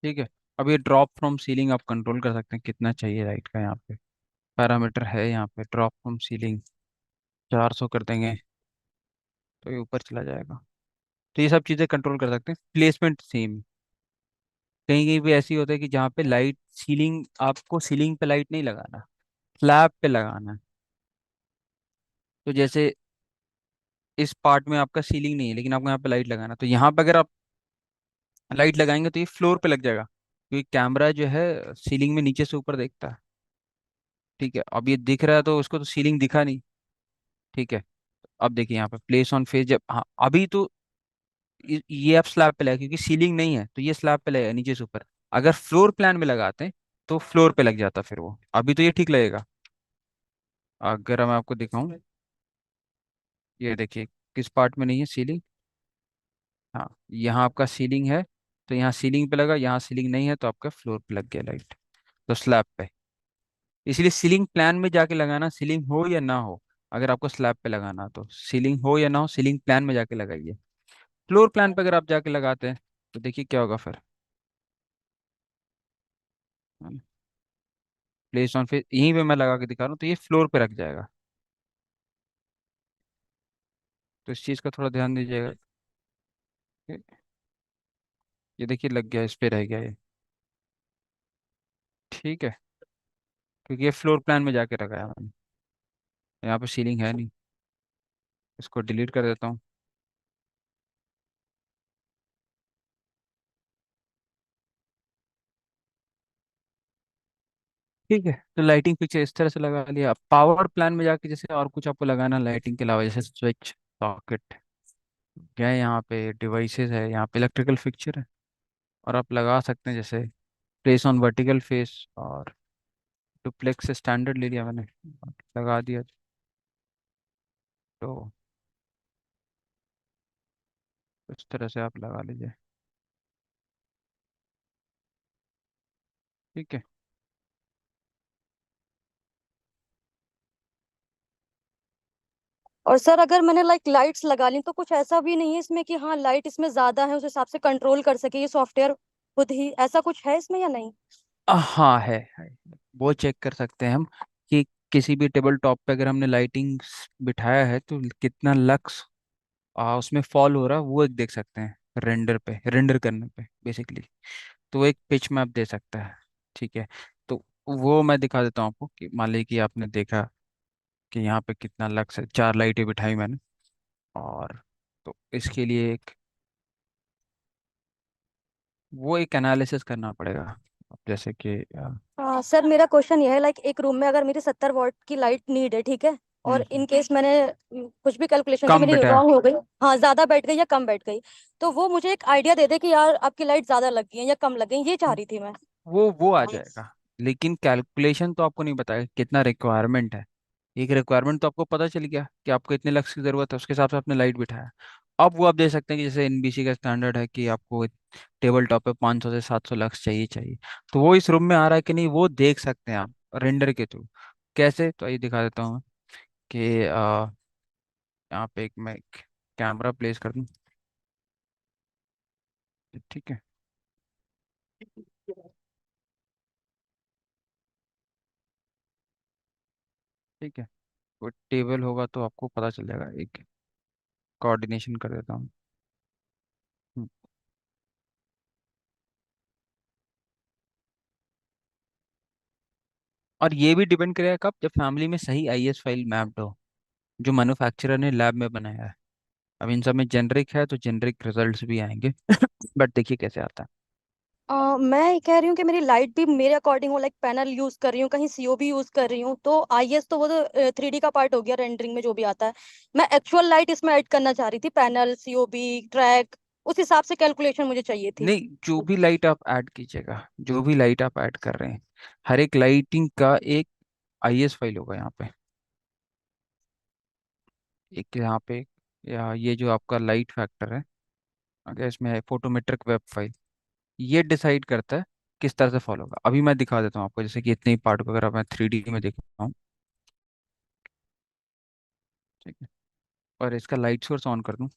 ठीक है। अब ये ड्रॉप फ्रॉम सीलिंग आप कंट्रोल कर सकते हैं कितना चाहिए लाइट का। यहाँ पे पैरामीटर है, यहाँ पे ड्रॉप फ्रॉम सीलिंग 400 कर देंगे तो ये ऊपर चला जाएगा। तो ये सब चीज़ें कंट्रोल कर सकते हैं। प्लेसमेंट सेम, कहीं कहीं पे ऐसी होता है कि जहाँ पे लाइट सीलिंग, आपको सीलिंग पे लाइट नहीं लगाना, स्लैब पे लगाना है। तो जैसे इस पार्ट में आपका सीलिंग नहीं है लेकिन आपको यहाँ पे लाइट लगाना, तो यहाँ पे अगर आप लाइट लगाएंगे तो ये फ्लोर पे लग जाएगा, क्योंकि कैमरा जो है सीलिंग में नीचे से ऊपर देखता है। ठीक है, अब ये दिख रहा है तो उसको तो सीलिंग दिखा नहीं। ठीक है, अब देखिए यहाँ पे प्लेस ऑन फेस, जब हाँ अभी तो ये आप स्लैब पे लगा क्योंकि सीलिंग नहीं है तो ये स्लैब पे लगेगा नीचे से ऊपर। अगर फ्लोर प्लान में लगाते हैं तो फ्लोर पे लग जाता फिर वो। अभी तो ये ठीक लगेगा। अगर मैं आपको दिखाऊं, ये देखिए किस पार्ट में नहीं है सीलिंग। हाँ, यहाँ आपका सीलिंग है तो यहाँ सीलिंग पे लगा, यहाँ सीलिंग नहीं है तो आपका फ्लोर पे लग गया लाइट, तो स्लैब पे। इसलिए सीलिंग प्लान में जाके लगाना, सीलिंग हो या ना हो। अगर आपको स्लैब पे लगाना तो सीलिंग हो या ना हो, सीलिंग प्लान में जाके लगाइए। फ्लोर प्लान पे अगर आप जाके लगाते हैं तो देखिए क्या होगा फिर। प्लेस ऑन फिर यहीं पे मैं लगा के दिखा रहा हूँ तो ये फ्लोर पे रख जाएगा। तो इस चीज़ का थोड़ा ध्यान दीजिएगा। ये देखिए लग गया, इस पे रह गया ये। ठीक है, क्योंकि ये फ्लोर प्लान में जाके रखा है मैंने, यहाँ पे सीलिंग है नहीं। इसको डिलीट कर देता हूँ। ठीक है, तो लाइटिंग फिक्सर इस तरह से लगा लिया। अब पावर प्लान में जाके जैसे और कुछ आपको लगाना लाइटिंग के अलावा, जैसे स्विच, सॉकेट, क्या है यहाँ पे डिवाइसेस है, यहाँ पे इलेक्ट्रिकल फिक्सचर है, और आप लगा सकते हैं जैसे प्लेस ऑन वर्टिकल फेस और डुप्लेक्स स्टैंडर्ड ले लिया मैंने, लगा दिया। तो इस तरह से आप लगा लीजिए। ठीक है। और सर अगर मैंने लाइक लाइट्स लगा ली तो कुछ ऐसा भी नहीं है इसमें कि हाँ लाइट इसमें ज्यादा है उस हिसाब से कंट्रोल कर सके ये सॉफ्टवेयर खुद ही, ऐसा कुछ है इसमें या नहीं? हाँ है। वो चेक कर सकते हैं हम कि किसी भी टेबल टॉप पे अगर हमने लाइटिंग बिठाया है तो कितना लक्स उसमें फॉल हो रहा है, वो एक देख सकते हैं रेंडर पे, रेंडर करने पे बेसिकली। तो वो एक पिच मैप दे सकता है। ठीक है, तो वो मैं दिखा देता हूँ आपको कि मान लीजिए कि आपने देखा कि यहाँ पे कितना लक्स है, 4 लाइटें बिठाई मैंने। और तो इसके लिए एक, वो एक एनालिसिस करना पड़ेगा। अब जैसे कि सर मेरा क्वेश्चन यह है लाइक एक रूम में अगर मेरी 70 वॉट की लाइट नीड है, ठीक है, और हम्म, इन केस मैंने कुछ भी कैलकुलेशन की कम मेरी बिठाया। रॉन्ग हो गई, हाँ ज्यादा बैठ गई या कम बैठ गई, तो वो मुझे एक आइडिया दे दे कि यार आपकी लाइट ज्यादा लग गई है या कम लग गई, ये चाह रही थी मैं। वो आ जाएगा, लेकिन कैलकुलेशन तो आपको नहीं बताएगा कितना रिक्वायरमेंट है। एक रिक्वायरमेंट तो आपको पता चल गया कि आपको इतने लक्स की जरूरत है, उसके हिसाब से आपने लाइट बिठाया। अब वो आप दे सकते हैं कि जैसे एनबीसी का स्टैंडर्ड है कि आपको टेबल टॉप पे 500 से 700 लक्स चाहिए चाहिए, तो वो इस रूम में आ रहा है कि नहीं वो देख सकते हैं आप रेंडर के थ्रू। कैसे, तो ये दिखा देता हूँ मैं कि यहाँ पे एक मैं कैमरा प्लेस कर दूँ। ठीक है। ठीक है, कोई टेबल होगा तो आपको पता चल जाएगा एक। कोऑर्डिनेशन कर देता हूँ। हम्म, और ये भी डिपेंड करेगा कब, जब फैमिली में सही आईएस फाइल मैप्ड हो, जो मैन्युफैक्चरर ने लैब में बनाया है। अब इन सब में जेनरिक है तो जेनरिक रिजल्ट्स भी आएंगे बट देखिए कैसे आता है। मैं ये कह रही हूँ कि मेरी लाइट भी मेरे अकॉर्डिंग हो, लाइक पैनल यूज कर रही हूँ, कहीं सीओबी यूज कर रही हूँ, तो आईएस तो वो तो 3D का पार्ट हो गया, रेंडरिंग में जो भी आता है। मैं एक्चुअल लाइट इसमें ऐड करना चाह रही थी, पैनल, सीओबी, ट्रैक, उस हिसाब से कैलकुलेशन मुझे चाहिए थी। नहीं, जो भी लाइट आप ऐड कीजिएगा, जो भी लाइट आप ऐड कर रहे हैं, हर एक लाइटिंग का एक आईएस फाइल होगा यहाँ पे। एक यहाँ पे, या ये जो आपका लाइट फैक्टर है, अगर इसमें है फोटोमेट्रिक वेब फाइल, ये डिसाइड करता है किस तरह से फॉलो होगा। अभी मैं दिखा देता हूँ आपको, जैसे कि इतने ही पार्ट को अगर मैं 3D में देखता हूँ, ठीक है, और इसका लाइट सोर्स ऑन कर दूँ,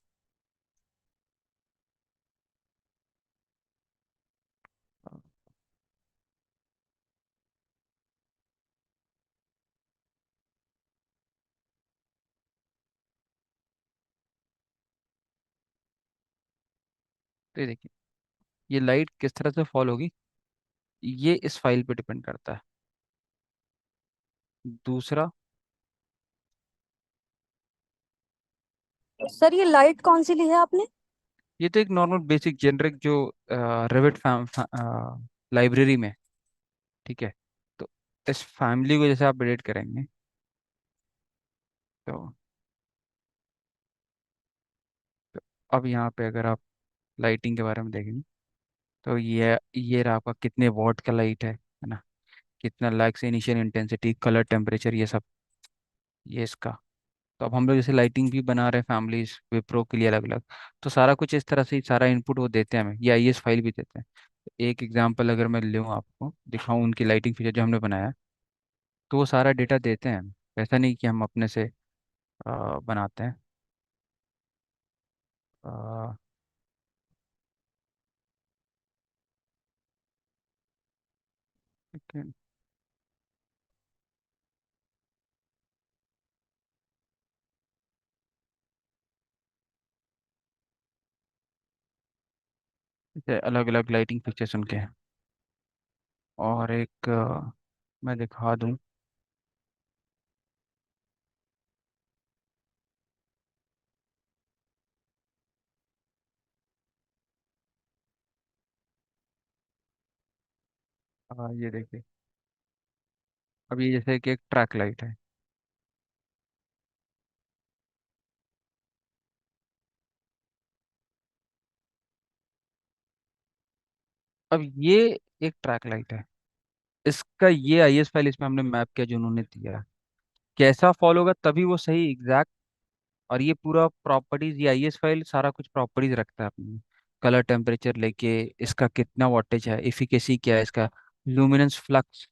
तो ये देखिए ये लाइट किस तरह से फॉलो होगी, ये इस फाइल पे डिपेंड करता है। दूसरा, सर ये लाइट कौन सी ली है आपने? ये तो एक नॉर्मल बेसिक जेनरिक जो रेविट लाइब्रेरी में, ठीक है। तो इस फैमिली को जैसे आप एडिट करेंगे, तो, तो अब यहाँ पे अगर आप लाइटिंग के बारे में देखेंगे, तो ये रहा आपका कितने वॉट का लाइट है ना, कितना lakhs initial intensity, colour, temperature, ये सब, ये इसका। तो अब हम लोग जैसे लाइटिंग भी बना रहे हैं फैमिलीज विप्रो के लिए अलग अलग, तो सारा कुछ इस तरह से ही सारा इनपुट वो देते हैं हमें, ये आईएस फाइल भी देते हैं। एक एग्जांपल अगर मैं लूँ आपको दिखाऊं उनकी लाइटिंग फीचर जो हमने बनाया है, तो वो सारा डेटा देते हैं हमें। ऐसा नहीं कि हम अपने से बनाते हैं। अ, ठीक है। जैसे अलग अलग लाइटिंग फीचर्स उनके हैं, और एक मैं दिखा दूं। ये देखिए, अब ये जैसे कि एक ट्रैक लाइट है। अब ये एक ट्रैक लाइट है, इसका ये आईएस फाइल इसमें हमने मैप किया जो उन्होंने दिया है। कैसा फॉलो होगा तभी वो सही एग्जैक्ट। और ये पूरा प्रॉपर्टीज, ये आईएस फाइल सारा कुछ प्रॉपर्टीज रखता है अपनी, कलर, टेम्परेचर लेके, इसका कितना वॉटेज है, इफिकेसी क्या है इसका, लुमिनेंस फ्लक्स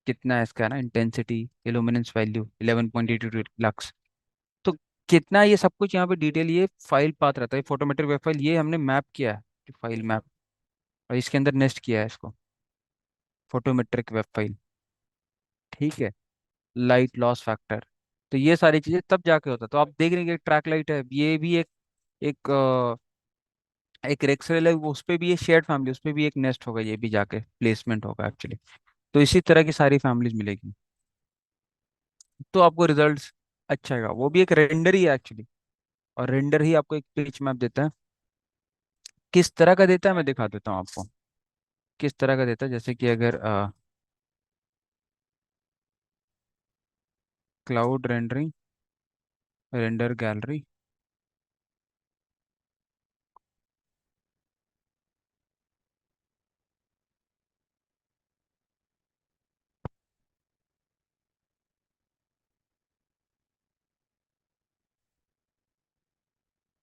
कितना है इसका, ना इंटेंसिटी, इल्यूमिनेंस वैल्यू 11.82 लक्स। तो कितना, ये सब कुछ यहाँ पे डिटेल, ये फाइल पाथ रहता है, फोटोमेट्रिक वेब फाइल, ये हमने मैप किया है फाइल मैप, और इसके अंदर नेस्ट किया है इसको, फोटोमेट्रिक वेब फाइल, ठीक है। लाइट लॉस फैक्टर, तो ये सारी चीजें तब जाके होता है। तो आप देख रहे हैं कि ट्रैक लाइट है, ये भी एक एक रेक्सरेल है, वो उस पे भी ये शेयर्ड फैमिली, उस पे भी एक नेस्ट होगा, ये भी जाके प्लेसमेंट होगा एक्चुअली। तो इसी तरह की सारी फैमिलीज मिलेगी, तो आपको रिजल्ट्स अच्छा आएगा। वो भी एक रेंडर ही है एक्चुअली, और रेंडर ही आपको एक पिच मैप देता है। किस तरह का देता है मैं दिखा देता हूँ आपको, किस तरह का देता है। जैसे कि अगर क्लाउड रेंडरिंग, रेंडर गैलरी,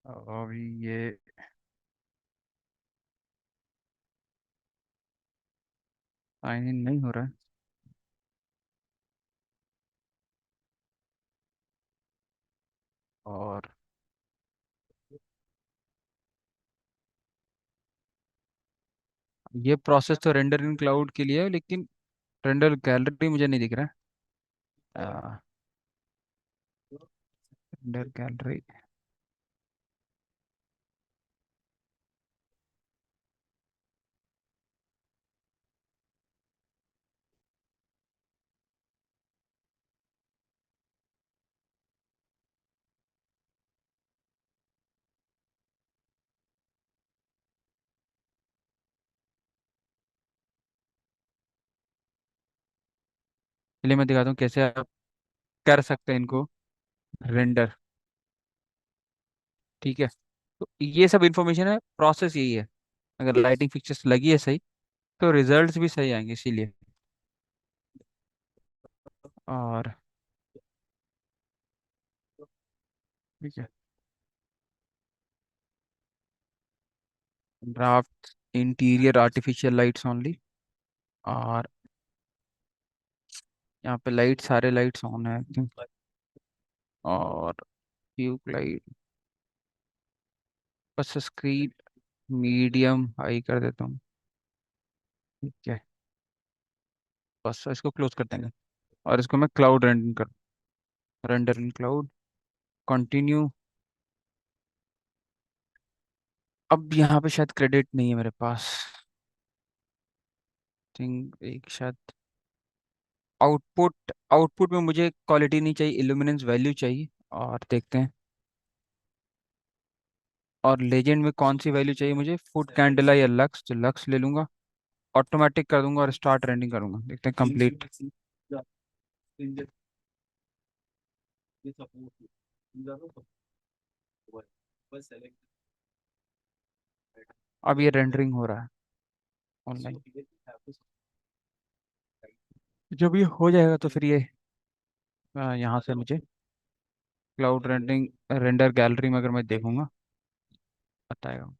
अभी ये साइन इन नहीं हो रहा है, और ये प्रोसेस तो रेंडर इन क्लाउड के लिए है, लेकिन रेंडर गैलरी मुझे नहीं दिख रहा है। रेंडर गैलरी, चलिए मैं दिखाता हूँ कैसे आप कर सकते हैं इनको रेंडर। ठीक है, तो ये सब इंफॉर्मेशन है, प्रोसेस यही है। अगर लाइटिंग फिक्चर्स लगी है सही तो रिजल्ट्स भी सही आएंगे, इसीलिए। और ठीक है, draft interior artificial lights only. और यहाँ पे लाइट, सारे लाइट्स ऑन है I think। और ट्यूब लाइट, बस स्क्रीन मीडियम हाई कर देता हूँ। ठीक है, बस इसको क्लोज कर देंगे। और इसको मैं क्लाउड रेंडर कर, रेंडर इन क्लाउड, कंटिन्यू। अब यहाँ पे शायद क्रेडिट नहीं है मेरे पास, थिंक एक शायद आउटपुट। आउटपुट में मुझे क्वालिटी नहीं चाहिए, इल्यूमिनेंस वैल्यू चाहिए। और देखते हैं, और लेजेंड में कौन सी वैल्यू चाहिए मुझे, फुट कैंडला या लक्स, तो लक्स ले लूंगा। ऑटोमेटिक कर दूंगा और स्टार्ट रेंडिंग करूंगा, देखते हैं कंप्लीट। अब ये रेंडरिंग हो रहा है ऑनलाइन। जब ये हो जाएगा तो फिर ये यहाँ से मुझे क्लाउड रेंडरिंग, रेंडर गैलरी में अगर मैं देखूंगा बताएगा।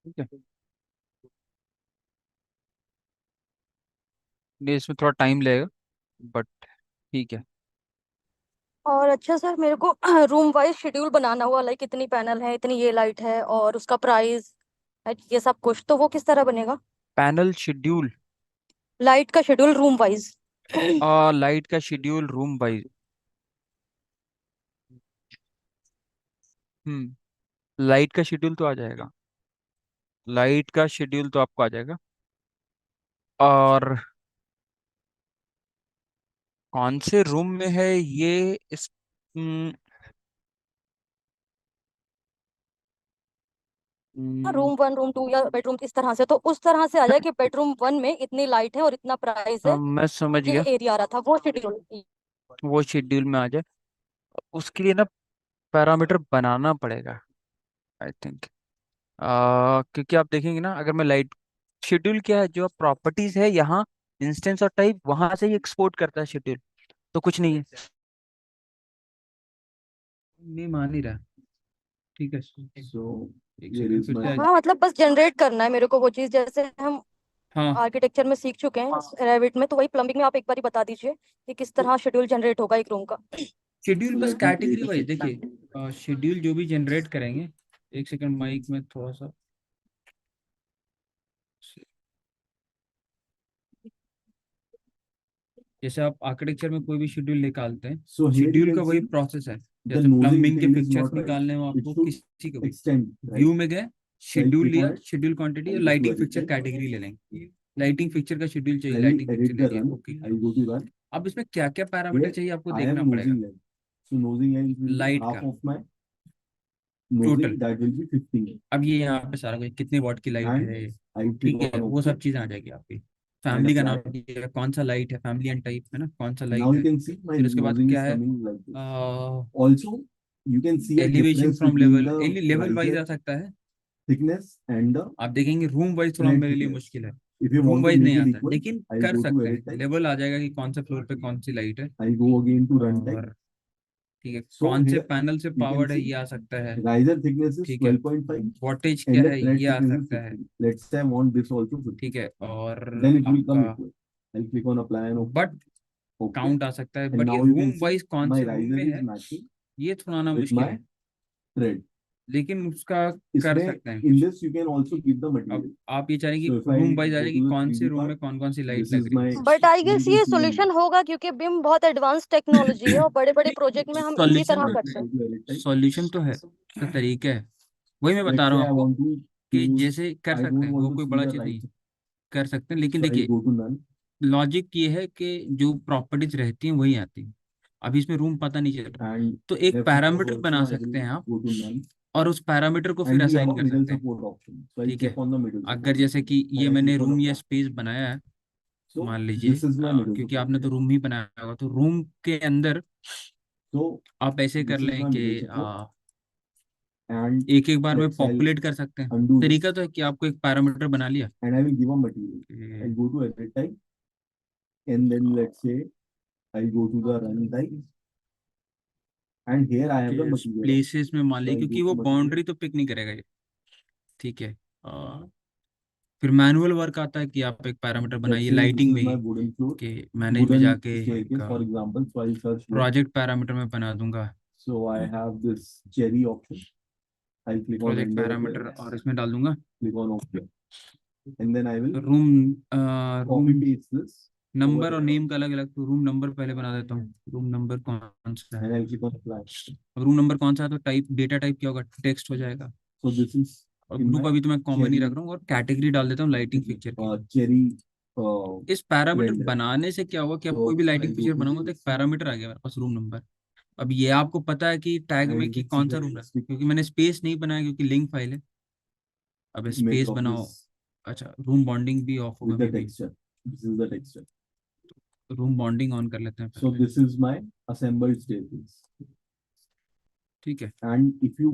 ठीक है, ये इसमें थोड़ा टाइम लगेगा, बट ठीक है। और अच्छा सर, मेरे को रूम वाइज शेड्यूल बनाना हुआ, लाइक इतनी पैनल है, इतनी ये लाइट है और उसका प्राइस, ये सब कुछ, तो वो किस तरह बनेगा? पैनल शेड्यूल, लाइट का शेड्यूल रूम वाइज। लाइट का शेड्यूल रूम वाइज। लाइट का शेड्यूल तो आ जाएगा, लाइट का शेड्यूल तो आपको आ जाएगा। और कौन से रूम में है ये, इस हम्म, हम्म, रूम वन, रूम टू या बेडरूम इस तरह से, तो उस तरह से आ जाए कि बेडरूम वन में इतनी लाइट है और इतना प्राइस है, मैं समझ ये गया, एरिया आ रहा था वो शेड्यूल। वो शेड्यूल में आ जाए। उसके लिए ना पैरामीटर बनाना पड़ेगा आई थिंक। क्योंकि आप देखेंगे ना, अगर मैं लाइट शेड्यूल क्या है, जो प्रॉपर्टीज है यहाँ, इंस्टेंस और टाइप, वहां से ही एक्सपोर्ट करता है शेड्यूल, तो कुछ नहीं है। नहीं मान ही रहा। ठीक है, सो एक सेकंड फिर से हाँ मतलब बस जनरेट करना है मेरे को वो चीज, जैसे हम हाँ, आर्किटेक्चर में सीख चुके हैं रेविट में, तो वही प्लम्बिंग में आप एक बार ही बता दीजिए कि किस तो तरह शेड्यूल जनरेट होगा एक रूम का। शेड्यूल बस कैटेगरी वाइज देखिए, शेड्यूल जो भी जनरेट करेंगे, एक सेकंड माइक में थोड़ा सा, जैसे आप आर्किटेक्चर में कोई भी शेड्यूल निकालते हैं, शेड्यूल का वही प्रोसेस है। जैसे प्लम्बिंग के पिक्चर्स निकालने हो आपको, किसी को भी व्यू में गए, शेड्यूल लिया, शेड्यूल क्वांटिटी और लाइटिंग फिक्चर कैटेगरी ले लेंगे। लाइटिंग फिक्चर का शेड्यूल चाहिए, लाइटिंग फिक्चर ले लिया, ओके। अब इसमें क्या क्या पैरामीटर चाहिए आपको देखना पड़ेगा। लाइट का टोटल, अब ये यहाँ पे सारा कुछ, कितने वॉट की लाइट है, ठीक है, वो सब चीजें आ जाएगी आपकी। फैमिली का नाम दिया है, कौन सा लाइट है, फैमिली एंड टाइप है ना, कौन सा लाइट है। फिर उसके बाद क्या है, elevation from level, level wise आ सकता है। आप देखेंगे रूम वाइज थोड़ा मेरे लिए मुश्किल है, रूम वाइज नहीं आता है, लेकिन कर सकते हैं, लेवल आ जाएगा कि कौन सा फ्लोर पे कौन सी लाइट है। और ठीक है, कौन से पैनल से पावर्ड है ये आ सकता है, ठीक है, वॉटेज क्या है ये आ सकता है, ठीक है, और आपका बट काउंट आ सकता है। बट ये रूम वाइज कौन से रूम में है, ये थोड़ा ना मुश्किल है, लेकिन उसका कर सकते हैं कुछ। अब आप ये चाहेंगे कि रूम वाइज आ जाए कि कौन से रूम में कौन कौन सी लाइट लग रही है। बट आई गेस ये सॉल्यूशन होगा क्योंकि बिम बहुत एडवांस टेक्नोलॉजी है और बड़े बड़े प्रोजेक्ट में हम इसी तरह करते हैं। सॉल्यूशन तो है, उसका तरीका है, वही मैं बता रहा हूँ आपको कि जैसे कर सकते हैं, वो कोई बड़ा चीज नहीं है, कर सकते हैं। लेकिन देखिए, लॉजिक ये है कि जो प्रॉपर्टीज रहती हैं वही आती हैं। अभी इसमें रूम पता नहीं चल रहा, and तो एक left mouse पैरामीटर also बना I सकते will हैं आप, go to none, और उस पैरामीटर को फिर and we have assign a कर middle सकते हैं। support option. So I'll ठीक है, check on the middle अगर support जैसे कि and ये I मैंने click on रूम या apply. स्पेस बनाया है, So मान लीजिए this is my middle क्योंकि support. आपने तो रूम ही बनाया होगा, तो रूम के अंदर So आप ऐसे कर this is लें my कि middle support, and एक एक बार में let's say I'll पॉपुलेट कर सकते हैं। undo this, तरीका तो है कि आपको एक पैरामीटर बना लिया and I will give a material. I'll कि go to edit type, and then let's say I'll go to the run type, and here I have the material option. Places में मान So ली, I'll क्योंकि go वो to material. Boundary तो pick नहीं करेगा ये। ठीक है, फिर मैनुअल वर्क आता है कि आप एक पैरामीटर Let's बनाइए say this लाइटिंग is में my ही, wooden floor, कि मैनेज में wooden जाके staircase, for example. So I'll search here. Project parameter में बना दूंगा, So I have this cherry option. I'll click on project render parameter, appearance, और इसमें डाल दूंगा click on OK, and then I will room copy room paste this over number और here, name का अलग अलग, तो रूम नंबर पहले बना देता हूँ। रूम नंबर कौन सा है, and I'll click on apply. अब रूम नंबर कौन सा है तो टाइप, डेटा टाइप क्या होगा, टेक्स्ट हो जाएगा। So this is और in ग्रुप my अभी तो मैं कॉमन ही cherry रख रहा हूँ, और कैटेगरी डाल देता हूँ लाइटिंग फिक्चर की। cherry इस पैरामीटर render. बनाने से क्या हुआ कि आप So कोई भी lighting I'll go feature to बनाऊंगा तो एक this, पैरामीटर आ गया मेरे पास, रूम नंबर। अब ये आपको पता है कि टैग में and कि this कौन is सा the रूम है, stick क्योंकि मैंने स्पेस नहीं बनाया क्योंकि लिंक फाइल है। अब image स्पेस of बनाओ, this अच्छा रूम बॉन्डिंग भी ऑफ होगा with the अभी भी, texture. This is the texture. Room bonding on कर लेते हैं So पहले। this is my assembled staircase. ठीक है, And if you